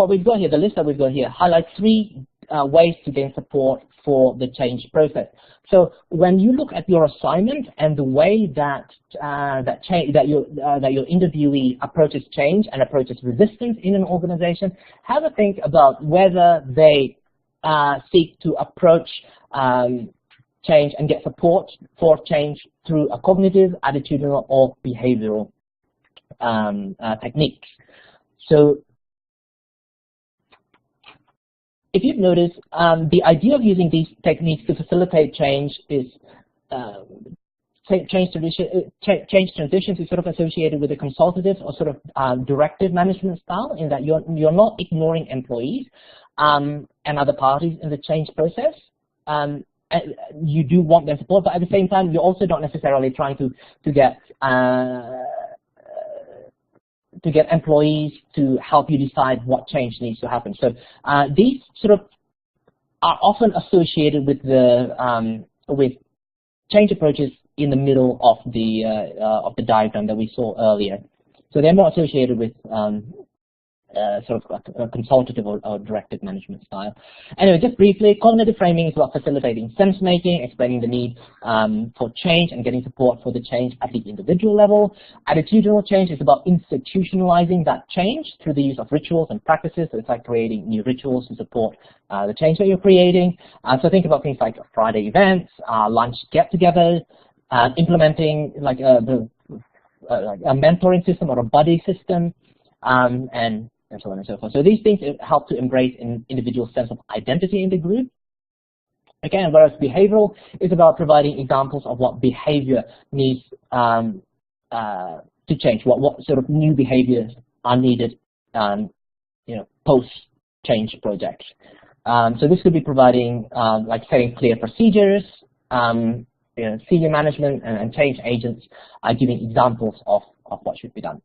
we've got here, the list that we've got here, highlights 3 ways to gain support for the change process. So when you look at your assignment and the way that your interviewee approaches change and approaches resistance in an organization, have a think about whether they seek to approach change and get support for change through a cognitive, attitudinal, or behavioral techniques. So if you've noticed, the idea of using these techniques to facilitate change is change transitions is sort of associated with a consultative or sort of directive management style, in that you're not ignoring employees and other parties in the change process. You do want their support, but at the same time, you're also not necessarily trying to get employees to help you decide what change needs to happen. So these sort of are often associated with the with change approaches in the middle of the diagram that we saw earlier. So they're more associated with sort of a consultative or directive management style. Anyway, just briefly, cognitive framing is about facilitating sense making, explaining the need for change and getting support for the change at the individual level. Attitudinal change is about institutionalizing that change through the use of rituals and practices. So it's like creating new rituals to support the change that you're creating. So think about things like Friday events, lunch get-togethers, implementing like a mentoring system or a buddy system, and so on and so forth. So these things help to embrace an individual's sense of identity in the group. Again, whereas behavioral is about providing examples of what behavior needs to change, what sort of new behaviors are needed, post-change projects. So this could be providing, like setting clear procedures, senior management and change agents are giving examples of what should be done.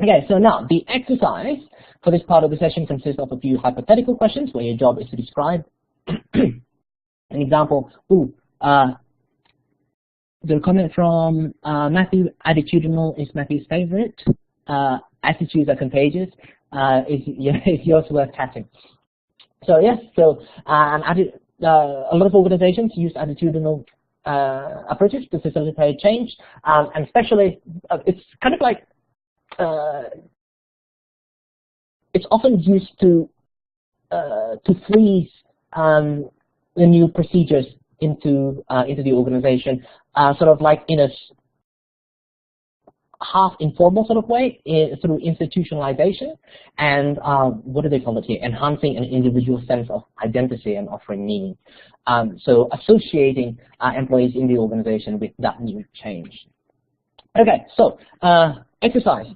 Okay, so now the exercise for this part of the session consists of a few hypothetical questions where your job is to describe an example. The comment from Matthew, attitudinal is Matthew's favorite. Attitudes are contagious. Is yours worth catching? So yes, so a lot of organizations use attitudinal approaches to facilitate change, and especially it's kind of like it's often used to freeze the new procedures into the organization, sort of like in a half informal sort of way, through institutionalization and what do they call it here? Enhancing an individual sense of identity and offering meaning. So associating employees in the organization with that new change. Okay, so exercise.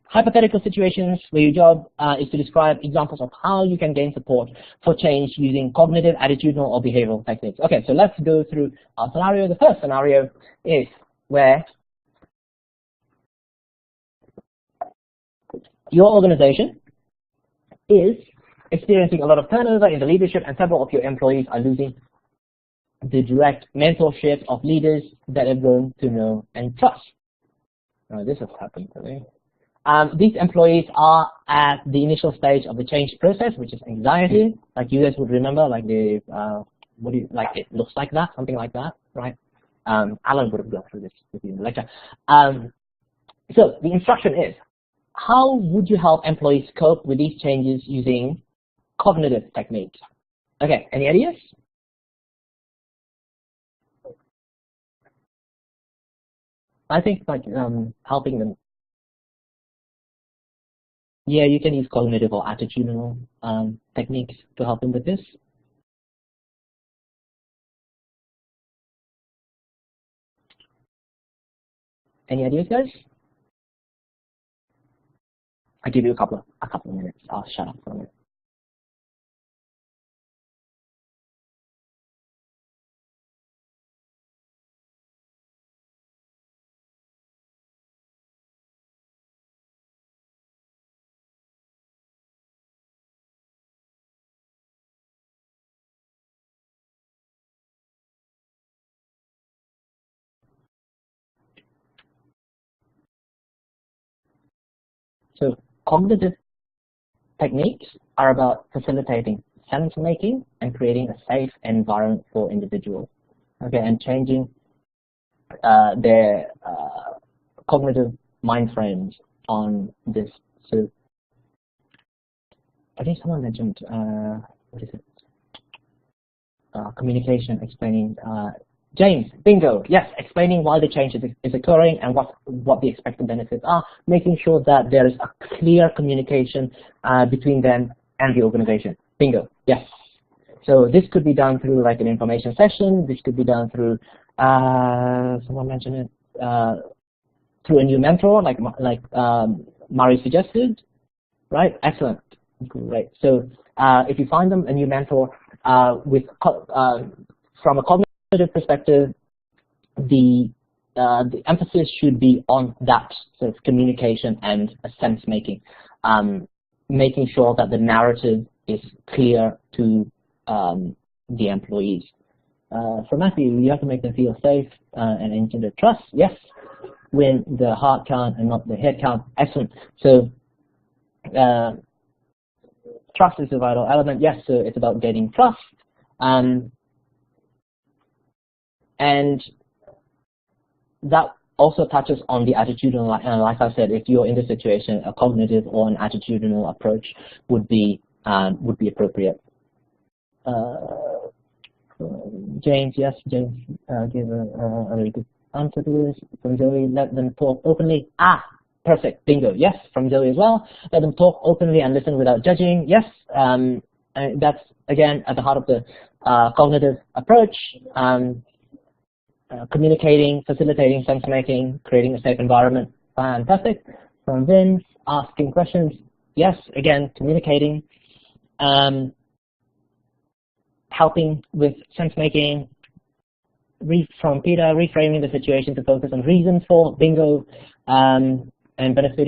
Hypothetical situations where your job is to describe examples of how you can gain support for change using cognitive, attitudinal, or behavioral techniques. Okay, so let's go through our scenario. The first scenario is where your organization is experiencing a lot of turnover in the leadership, and several of your employees are losing the direct mentorship of leaders that have grown to know and trust. Now, this has happened to me. These employees are at the initial stage of the change process, which is anxiety. Like you guys would remember, like it looks like that, something like that, right? Alan would have gone through this with you in the lecture. So the instruction is, how would you help employees cope with these changes using cognitive techniques? Okay, any ideas? I think like helping them. Yeah, you can use cognitive or attitudinal techniques to help them with this. Any ideas, guys? I'll give you a couple of minutes. I'll shut up for a minute. So cognitive techniques are about facilitating sense making and creating a safe environment for individuals. Okay, and changing their cognitive mind frames on this. So I think someone mentioned what is it? Communication, explaining. James, bingo, yes, explaining why the change is occurring and what the expected benefits are, making sure that there is a clear communication between them and the organization. Bingo, yes. So this could be done through like an information session. This could be done through, someone mentioned it, through a new mentor, like Mari suggested, right? Excellent, great. So if you find them a new mentor from a cognitive perspective, the emphasis should be on that sort of communication and sense making, making sure that the narrative is clear to the employees. For Matthew, you have to make them feel safe and engender trust. Yes, win the heart count and not the head count. Excellent. So trust is a vital element. Yes, so it's about gaining trust. And that also touches on the attitudinal, like I said, if you're in this situation, a cognitive or an attitudinal approach would be appropriate. James, yes, James gave a really good answer to this. From Zoe, let them talk openly. Ah, perfect, bingo. Yes, from Zoe as well. Let them talk openly and listen without judging. Yes, and that's again at the heart of the cognitive approach. Communicating, facilitating sense making, creating a safe environment. Fantastic. From Vince, asking questions. Yes, again, communicating. Helping with sense making. From Peter, reframing the situation to focus on reasons for, bingo, and benefits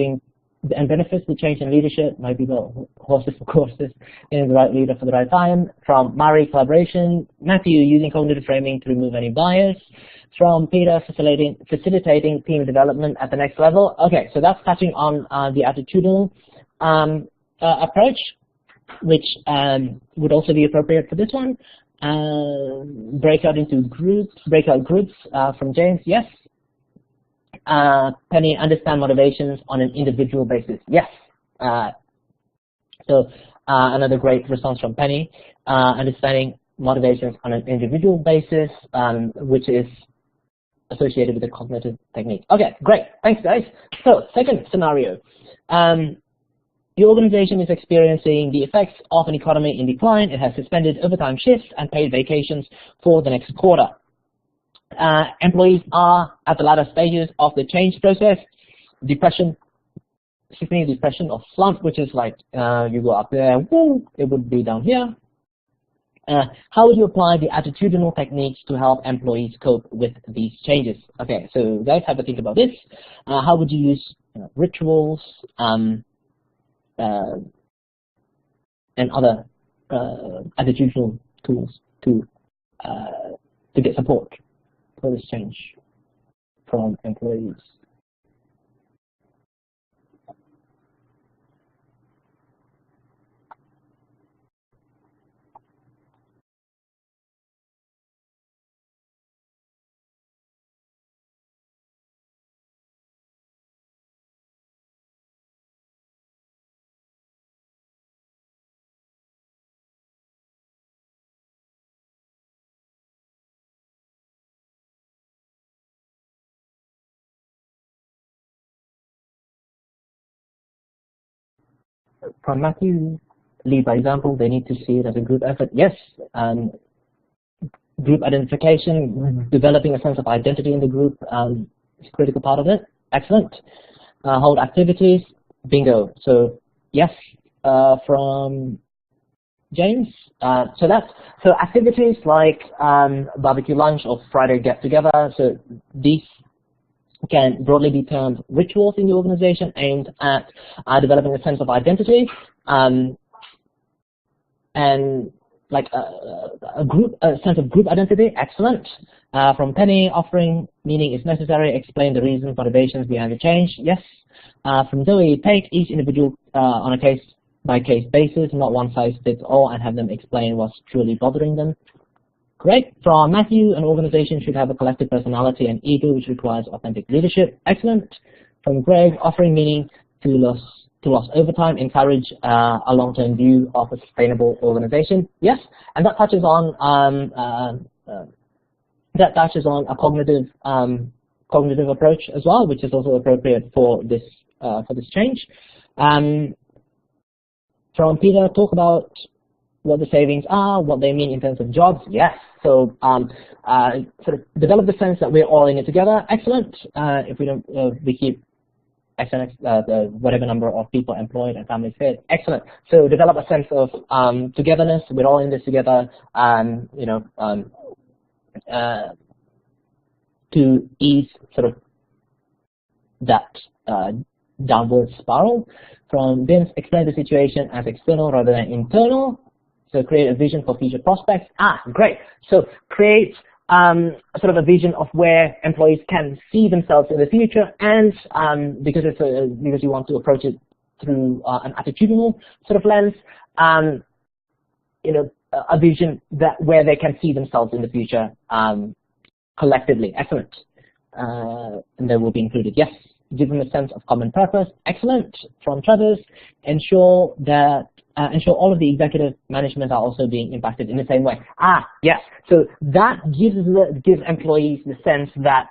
the change in leadership, might be the horses for courses, in the right leader for the right time. From Mari, collaboration. Matthew, using cognitive framing to remove any bias. From Peter, facilitating team development at the next level. Okay, so that's touching on the attitudinal approach, which would also be appropriate for this one. Breakout groups from James, yes. Penny, understand motivations on an individual basis, yes. So another great response from Penny, understanding motivations on an individual basis, which is associated with the cognitive technique. Okay, great, thanks guys. So second scenario, your organization is experiencing the effects of an economy in decline. It has suspended overtime shifts and paid vacations for the next quarter. Employees are at the latter stages of the change process. Depression or slump, which is like you go up there, woo, it would be down here. How would you apply the attitudinal techniques to help employees cope with these changes? Okay, so guys have to think about this. How would you use rituals and other attitudinal tools to get support for this change from employees? From Matthew, lead by example. They need to see it as a group effort. Yes, group identification, developing a sense of identity in the group is a critical part of it. Excellent. Hold activities, bingo. So yes, from James. So activities like barbecue lunch or Friday get together. So these can broadly be termed rituals in the organization aimed at developing a sense of identity and like a sense of group identity. Excellent. From Penny, offering meaning is necessary. Explain the reasons, motivations behind the change. Yes. From Zoe, take each individual on a case-by-case basis, not one size fits all, and have them explain what's truly bothering them. Great. From Matthew, an organization should have a collective personality and ego, which requires authentic leadership. Excellent. From Greg, offering meaning to loss over time, encourage a long-term view of a sustainable organization. Yes, and that touches on a cognitive approach as well, which is also appropriate for this change. From Peter, talk about what the savings are, what they mean in terms of jobs. Yes, so sort of develop the sense that we're all in it together. Excellent. If we don't, we keep whatever number of people employed and families fed. Excellent. So develop a sense of togetherness. We're all in this together. To ease sort of that downward spiral. From Vince, explain the situation as external rather than internal. So create a vision for future prospects. Great. So create sort of a vision of where employees can see themselves in the future, and because you want to approach it through an attitudinal sort of lens, a vision where they can see themselves in the future collectively. Excellent. And they will be included. Yes. Give them a sense of common purpose. Excellent. From Travis, ensure all of the executive management are also being impacted in the same way. Yes. So that gives employees the sense that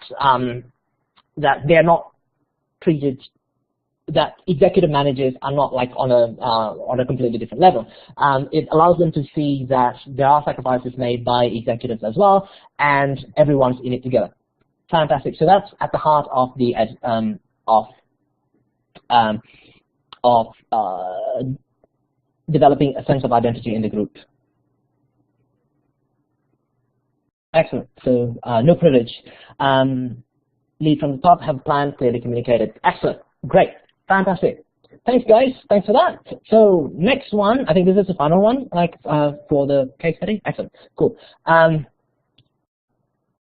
that they're not treated, that executive managers are not like on a completely different level. It allows them to see that there are sacrifices made by executives as well, and everyone's in it together. Fantastic. So that's at the heart of the developing a sense of identity in the group. Excellent. So no privilege. Lead from the top, have a plan, clearly communicated. Excellent. Great. Fantastic. Thanks, guys. Thanks for that. So next one, I think this is the final one, for the case study. Excellent. Cool.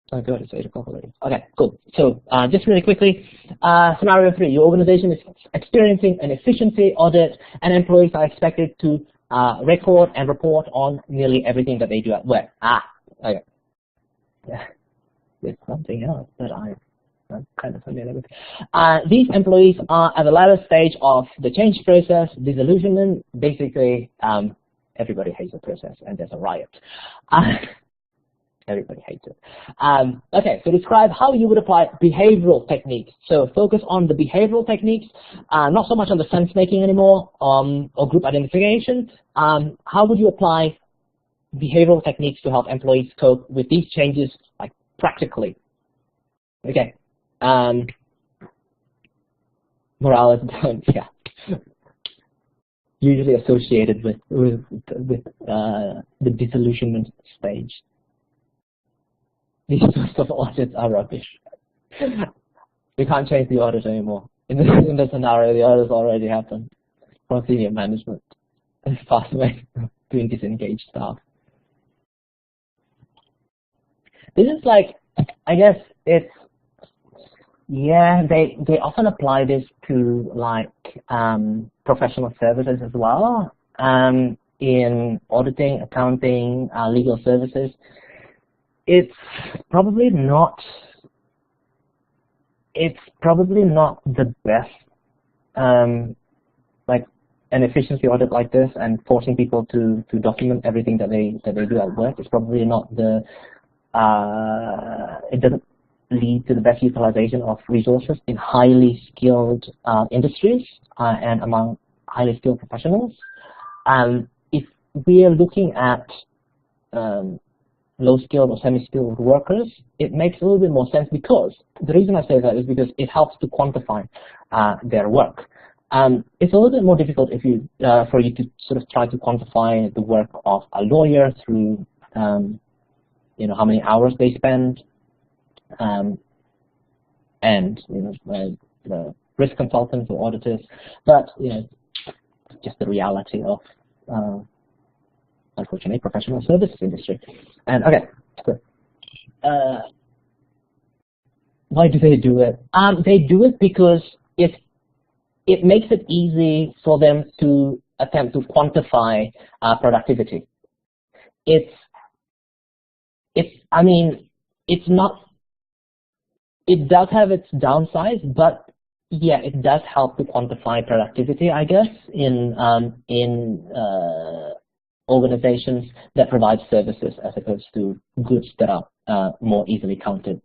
Oh god, it's 8 o'clock already. Okay, cool. So just really quickly, scenario 3, your organization is experiencing an efficiency audit, and employees are expected to record and report on nearly everything that they do at work. Okay. Yeah. There's something else that I'm kind of familiar with. These employees are at the latter stage of the change process, disillusionment. Basically, everybody hates the process, and there's a riot. Everybody hates it. Okay, so describe how you would apply behavioral techniques. So focus on the behavioral techniques, not so much on the sense making anymore, or group identification. How would you apply behavioral techniques to help employees cope with these changes, like practically? Okay. Morale is down. Yeah. Usually associated with the disillusionment stage. These sorts of audits are rubbish. We can't change the audit anymore. In the scenario, the audits already happened from senior management. It's fast way doing disengaged staff. This is like, I guess it's, yeah, they often apply this to like professional services as well, in auditing, accounting, legal services. It's probably not the best, like an efficiency audit like this and forcing people to document everything that they do at work. It's probably not the, it doesn't lead to the best utilization of resources in highly skilled industries and among highly skilled professionals. If we are looking at low-skilled or semi-skilled workers, it makes a little bit more sense, because the reason I say that is because it helps to quantify their work. It's a little bit more difficult if you for you to sort of try to quantify the work of a lawyer through how many hours they spend, and the risk consultants or auditors, but just the reality of unfortunately professional services industry. And okay, good. Why do they do it? They do it because it makes it easy for them to attempt to quantify productivity. I mean, it's not. It does have its downsides, but yeah, it does help to quantify productivity, I guess, in organizations that provide services as opposed to goods that are more easily counted.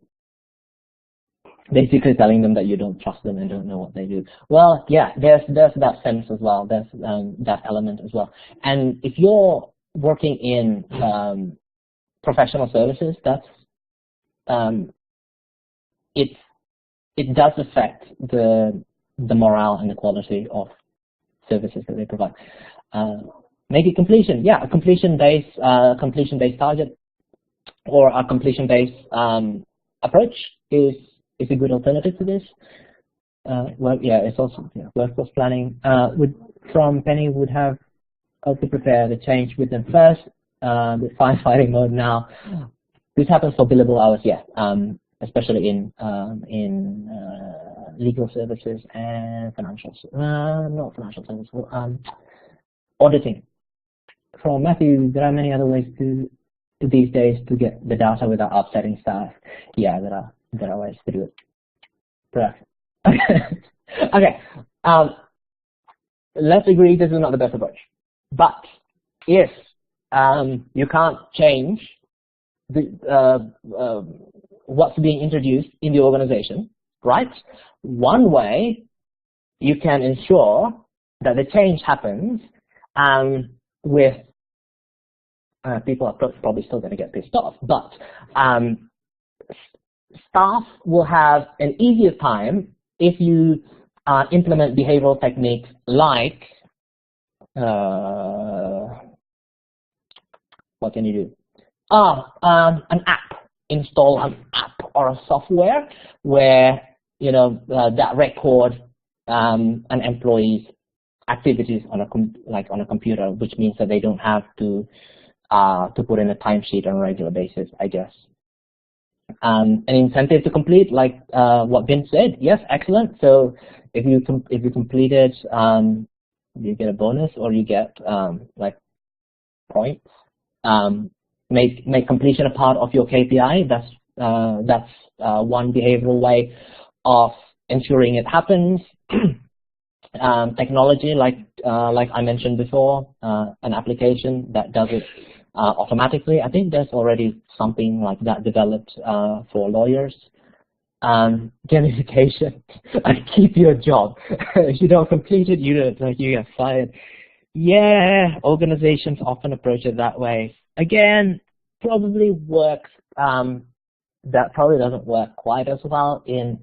Basically telling them that you don't trust them and don't know what they do. Well, yeah, there's that sense as well. There's that element as well. And if you're working in professional services, that's it does affect the morale and the quality of services that they provide. Make it completion. Yeah, a completion-based target or a completion-based approach is a good alternative to this. Well, yeah, it's also workforce planning. From Penny would have to prepare the change with them first. With firefighting mode now. This happens for billable hours, yeah, especially in legal services and financial, not financial services, auditing. From Matthew, there are many other ways these days to get the data without upsetting staff. Yeah, there are ways to do it. Perfect. Okay. Let's agree this is not the best approach. But if you can't change what's being introduced in the organization, right? One way you can ensure that the change happens with people are probably still going to get pissed off, but staff will have an easier time if you implement behavioral techniques like what can you do? An app. Install an app or a software where that record an employee's activities on a computer, which means that they don't have to put in a timesheet on a regular basis, I guess. An incentive to complete, like what Vince said. Yes, excellent. So if you complete it, you get a bonus or you get like points. Make completion a part of your KPI. That's one behavioral way of ensuring it happens. Technology, like I mentioned before, an application that does it automatically. I think there's already something like that developed for lawyers. Gamification, keep your job. If you don't complete it, you get fired. Yeah, organizations often approach it that way. Again, probably works. That probably doesn't work quite as well in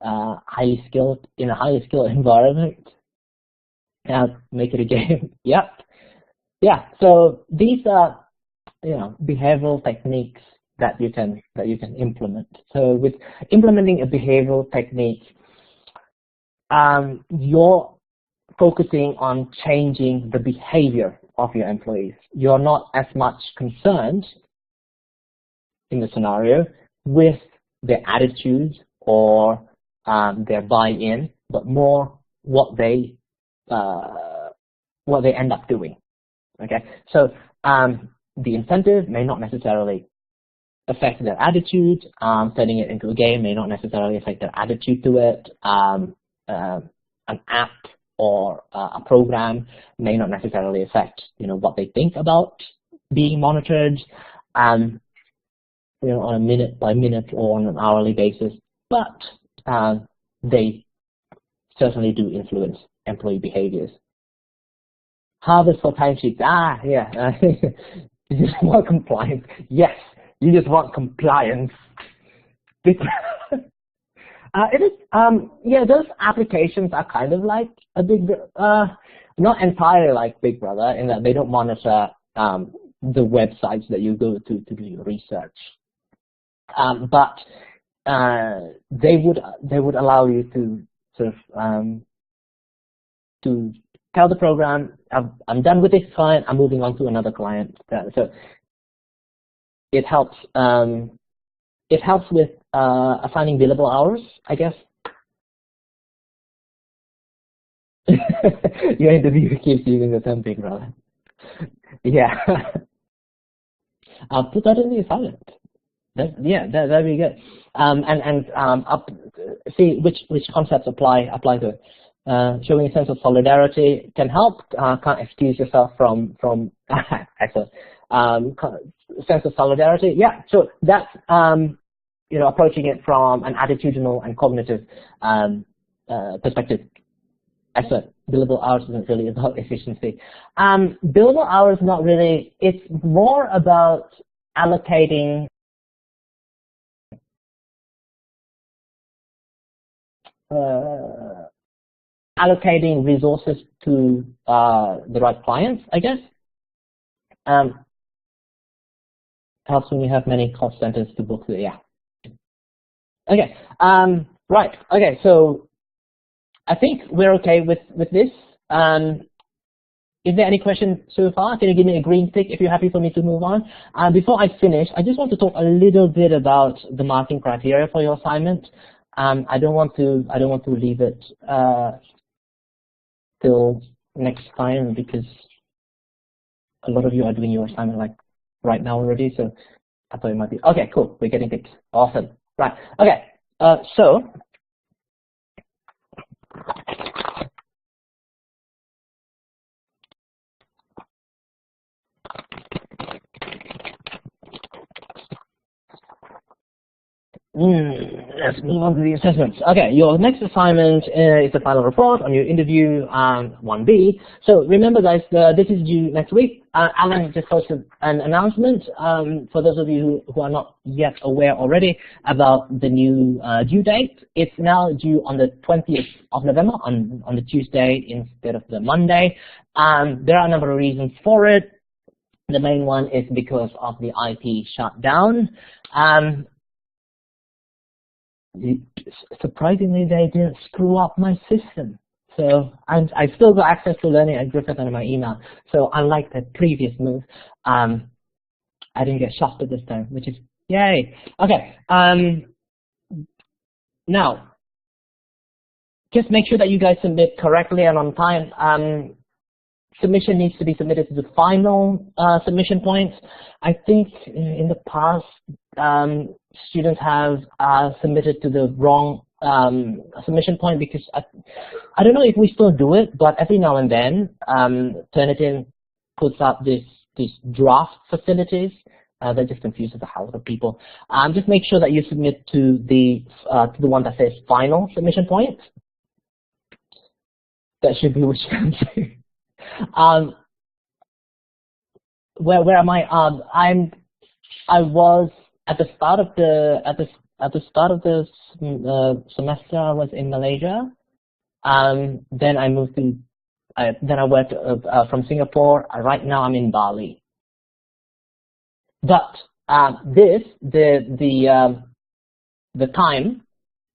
a highly skilled environment. Make it a game. Yep. Yeah. So these are behavioral techniques that you can implement. So with implementing a behavioral technique, you're focusing on changing the behavior of your employees. You're not as much concerned in the scenario with their attitudes or their buy-in, but more what they end up doing. Okay, so the incentive may not necessarily affect their attitude. Turning it into a game may not necessarily affect their attitude to it. An app or a program may not necessarily affect what they think about being monitored, on a minute by minute or on an hourly basis, but they certainly do influence employee behaviors. Harvest for timesheets. Yeah. You just want compliance. Yes, you just want compliance. It is, yeah, those applications are kind of like a big, not entirely like Big Brother in that they don't monitor the websites that you go to do your research, but they would allow you to sort of to tell the program, I'm done with this client, I'm moving on to another client. So it helps with assigning billable hours, I guess. Your interviewer keeps using the term big brother. Yeah. I'll put that in the assignment. That'd be good. See which concepts apply to it. Showing a sense of solidarity can help. Can't excuse yourself from excellent. Sense of solidarity. Yeah. So that's approaching it from an attitudinal and cognitive perspective. Excellent. Billable hours isn't really about efficiency. Billable hours, not really. It's more about allocating resources to the right clients, I guess. Helps when you have many cost centers to book to. Yeah. Okay. Right. Okay. So I think we're okay with this. Is there any questions so far? Can you give me a green tick if you're happy for me to move on? Before I finish, I just want to talk a little bit about the marking criteria for your assignment. I don't want to leave it till next time because a lot of you are doing your assignment like right now already. So I thought it might be okay. Cool. We're getting ticks. Awesome. Right. Okay. So. Let's move on to the assessments. Okay, your next assignment is the final report on your interview 1B. So remember guys, this is due next week. Alan just posted an announcement for those of you who are not yet aware already about the new due date. It's now due on the 20th of November, on the Tuesday instead of the Monday. There are a number of reasons for it. The main one is because of the IP shutdown. Surprisingly, they didn't screw up my system. So I still got access to Learning at Griffith under my email. So unlike the previous move, I didn't get shafted this time, which is yay. Okay. Now, just make sure that you guys submit correctly and on time. Submission needs to be submitted to the final submission points. I think in the past, students have submitted to the wrong submission point because I don't know if we still do it, but every now and then Turnitin puts up these draft facilities that just confuses the hell out of people. Just make sure that you submit to the one that says final submission point. That should be which comes. Where am I? I was at the start of the semester. I was in Malaysia. Then I moved to. Then I worked from Singapore. Right now I'm in Bali. But the time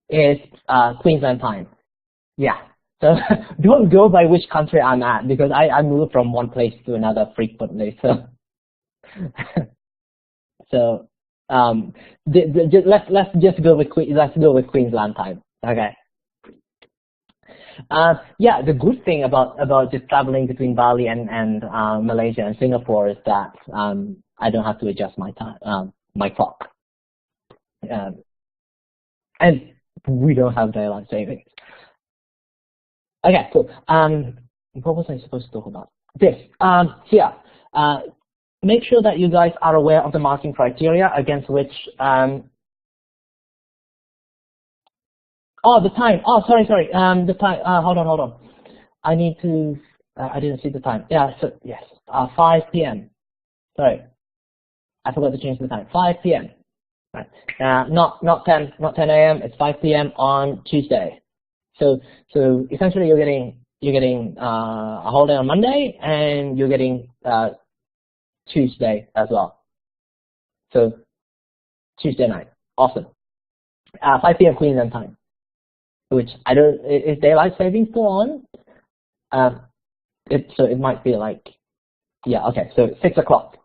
is Queensland time. Yeah. So don't go by which country I'm at because I move from one place to another frequently. So let's just go with Queensland time. Okay. Yeah, the good thing about just traveling between Bali and Malaysia and Singapore is that I don't have to adjust my time, my clock, and we don't have daylight savings. Okay, cool. What was I supposed to talk about? This. Here. Make sure that you guys are aware of the marking criteria against which. Oh, the time. Oh, sorry. The time. Hold on. I need to. I didn't see the time. Yeah. So yes. 5 p.m. Sorry. I forgot to change the time. 5 p.m. Right. Not 10 a.m. It's 5 p.m. on Tuesday. So essentially you're getting a whole day on Monday and you're getting Tuesday as well. So Tuesday night, awesome. 5 p.m. Queensland time, which I don't. Is daylight saving still on? So it might be like, yeah, okay. So 6 o'clock.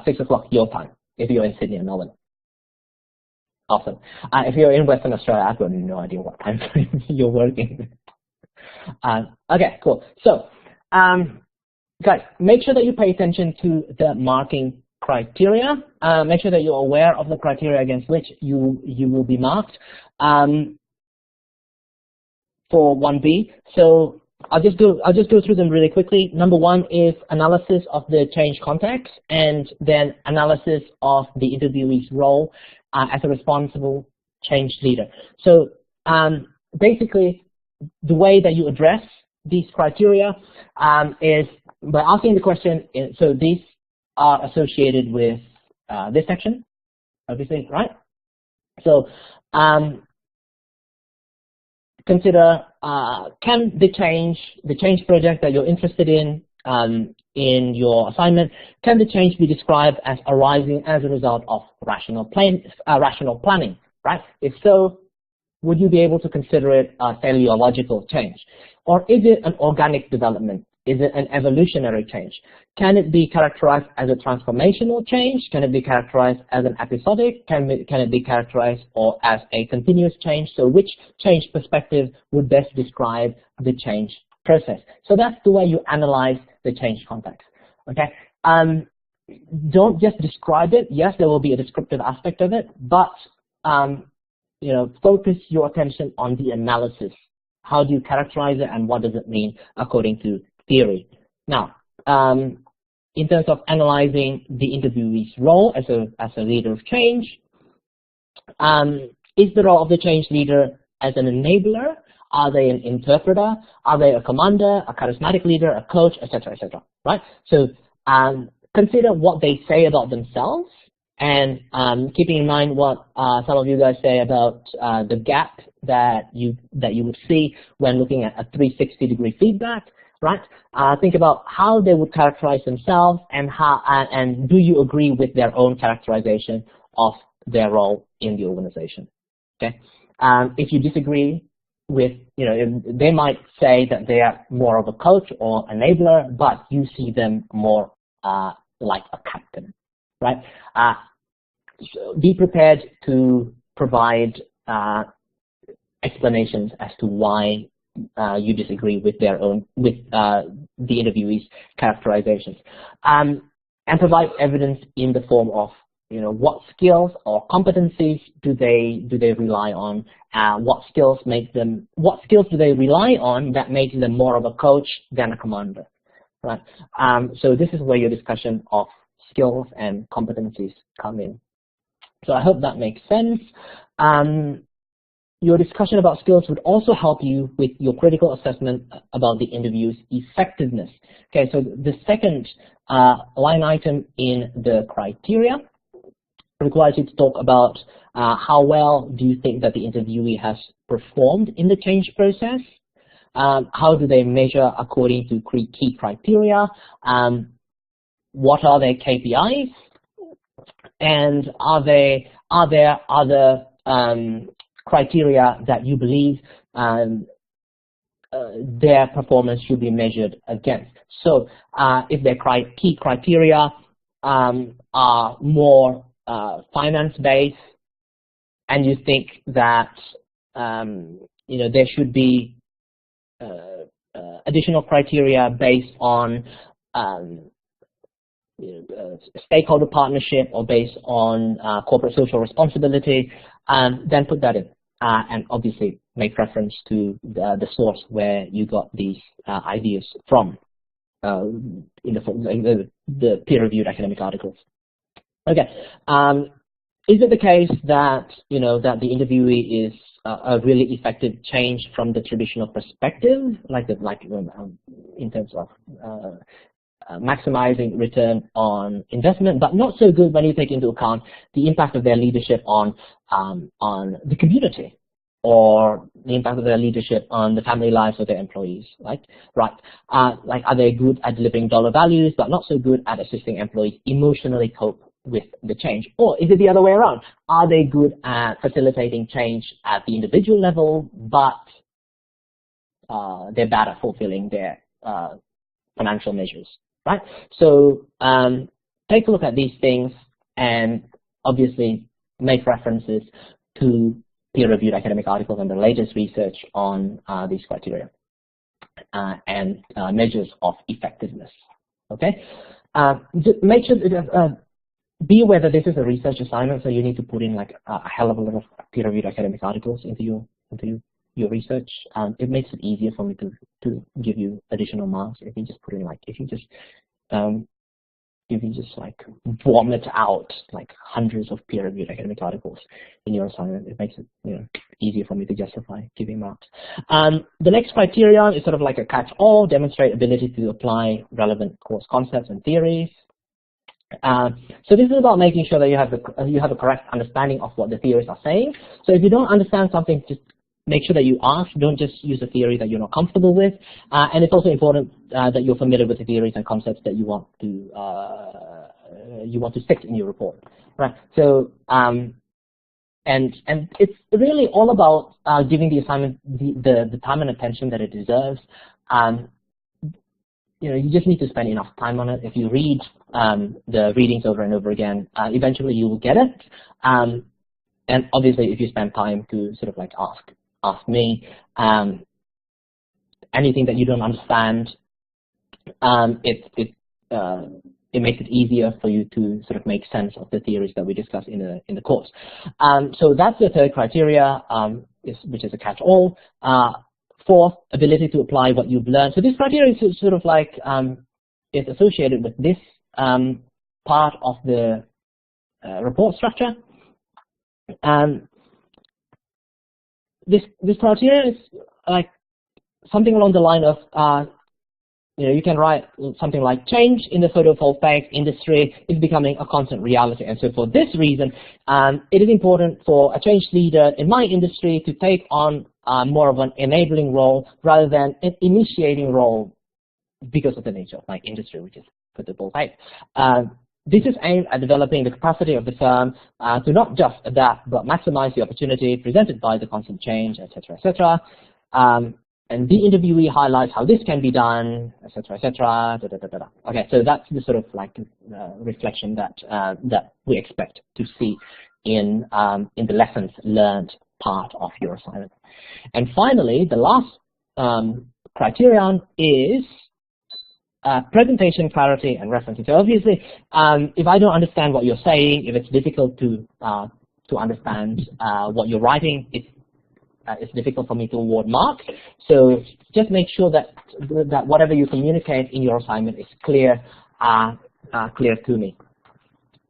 6 o'clock your time if you're in Sydney or Melbourne. Awesome. If you're in Western Australia, I've got no idea what time frame you're working. Okay, cool. So, guys, make sure that you pay attention to the marking criteria. Make sure that you're aware of the criteria against which you will be marked for 1B. So I'll just go through them really quickly. Number 1 is analysis of the change context, and then analysis of the interviewee's role as a responsible change leader. So basically, the way that you address these criteria is by asking the question. So these are associated with this section, obviously, right? So consider can the change project that you're interested in your assignment, can the change be described as arising as a result of rational planning, right? If so, would you be able to consider it a teleological change? Or is it an organic development? Is it an evolutionary change? Can it be characterized as a transformational change? Can it be characterized as an episodic? Can it be characterized or as a continuous change? So which change perspective would best describe the change process? So that's the way you analyze the change context. Okay. Don't just describe it. Yes, there will be a descriptive aspect of it, but focus your attention on the analysis. How do you characterize it, and what does it mean according to theory? Now, in terms of analyzing the interviewee's role as a leader of change, is the role of the change leader as an enabler? Are they an interpreter? Are they a commander, a charismatic leader, a coach, etc., etc.? Right. So consider what they say about themselves, and keeping in mind what some of you guys say about the gap that you would see when looking at a 360-degree feedback. Right? Think about how they would characterize themselves, and do you agree with their own characterization of their role in the organization? Okay. If you disagree with, they might say that they are more of a coach or enabler, but you see them more like a captain, right? So be prepared to provide explanations as to why you disagree with the interviewee's characterizations, and provide evidence in the form of what skills or competencies do they rely on, what skills do they rely on that makes them more of a coach than a commander, right? So this is where your discussion of skills and competencies come in. So I hope that makes sense. Your discussion about skills would also help you with your critical assessment about the interview's effectiveness. Okay, so the second line item in the criteria requires you to talk about how well do you think that the interviewee has performed in the change process. How do they measure according to key criteria? What are their KPIs? And are there other criteria that you believe their performance should be measured against? So if their key criteria are more finance-based, and you think that there should be additional criteria based on stakeholder partnership or based on corporate social responsibility, then put that in, and obviously make reference to the source where you got these ideas from, in the peer-reviewed academic articles. Okay, is it the case that that the interviewee is a really effective change from the traditional perspective, in terms of maximizing return on investment, but not so good when you take into account the impact of their leadership on the community, or the impact of their leadership on the family lives of their employees, right? Right. Are they good at delivering dollar values, but not so good at assisting employees emotionally cope with the change? Or is it the other way around? Are they good at facilitating change at the individual level, but they're bad at fulfilling their financial measures, right? So take a look at these things and obviously make references to peer-reviewed academic articles and the latest research on these criteria and measures of effectiveness. Okay, make sure be aware that this is a research assignment, so you need to put in like a hell of a lot of peer-reviewed academic articles into your research. It makes it easier for me to give you additional marks if you just put in like if you just like vomit out like hundreds of peer-reviewed academic articles in your assignment. It makes it easier for me to justify giving marks. The next criterion is sort of like a catch-all: demonstrate ability to apply relevant course concepts and theories. So this is about making sure that you have a correct understanding of what the theories are saying. So if you don't understand something, just make sure that you ask. Don't just use a theory that you're not comfortable with. And it's also important that you're familiar with the theories and concepts that you want to stick in your report, right? So and it's really all about giving the assignment the time and attention that it deserves. You just need to spend enough time on it. If you read the readings over and over again, eventually you will get it. And obviously, if you spend time to sort of like ask me anything that you don't understand, it makes it easier for you to sort of make sense of the theories that we discuss in the course. So that's the third criteria, which is a catch-all. Fourth, ability to apply what you've learned. So this criteria is sort of like is associated with this part of the report structure. This criteria is like something along the line of you can write something like change in the photovoltaic industry is becoming a constant reality, and so for this reason, it is important for a change leader in my industry to take on more of an enabling role rather than an initiating role because of the nature of my industry, which is photovoltaic. This is aimed at developing the capacity of the firm to not just adapt but maximize the opportunity presented by the constant change, etc., etc. And the interviewee highlights how this can be done, etc., etc. Okay, so that's the sort of like reflection that that we expect to see in the lessons learned part of your assignment. And finally, the last criterion is presentation clarity and referencing. So obviously, if I don't understand what you're saying, if it's difficult to understand what you're writing, it's difficult for me to award marks. So just make sure that whatever you communicate in your assignment is clear to me,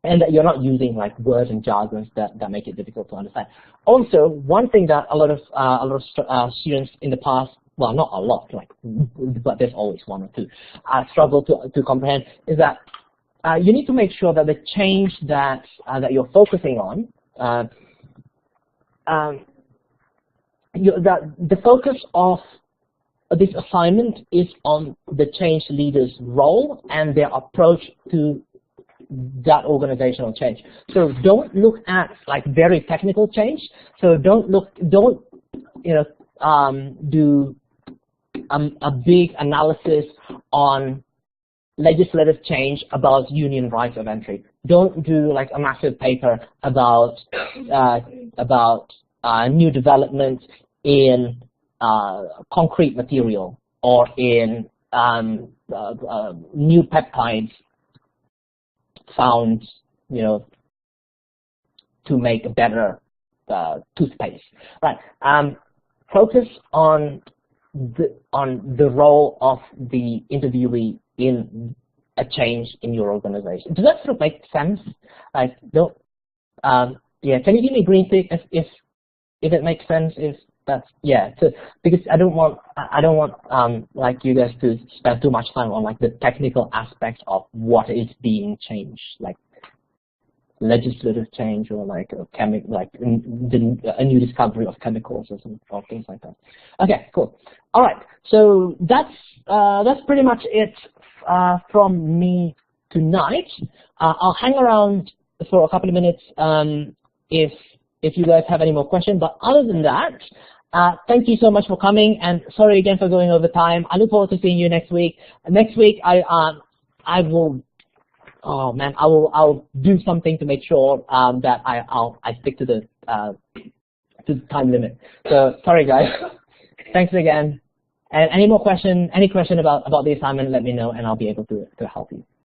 and that you're not using like words and jargons that make it difficult to understand. Also, one thing that a lot of students in the past, well, not a lot, like, but there's always one or two, struggle to comprehend is that you need to make sure that the change that you're focusing on, that the focus of this assignment is on the change leader's role and their approach to that organizational change. So don't look at like very technical change. So don't do a big analysis on legislative change about union rights of entry. Don't do like a massive paper about new developments in concrete material or in new peptides found, to make a better toothpaste. Right. Focus on the role of the interviewee in a change in your organization. Does that sort of make sense? Like, don't. Yeah. Can you give me a green tick if it makes sense? If that's so because I don't want like you guys to spend too much time on like the technical aspect of what is being changed, like legislative change or like a new discovery of chemicals or things like that. Okay, cool. All right, so that's pretty much it from me tonight. I'll hang around for a couple of minutes if you guys have any more questions. But other than that, thank you so much for coming, and sorry again for going over time. I look forward to seeing you next week. Next week, I will. Oh man, I'll do something to make sure that I stick to the to the time limit. So sorry guys. Thanks again. And any question about the assignment, let me know and I'll be able to help you.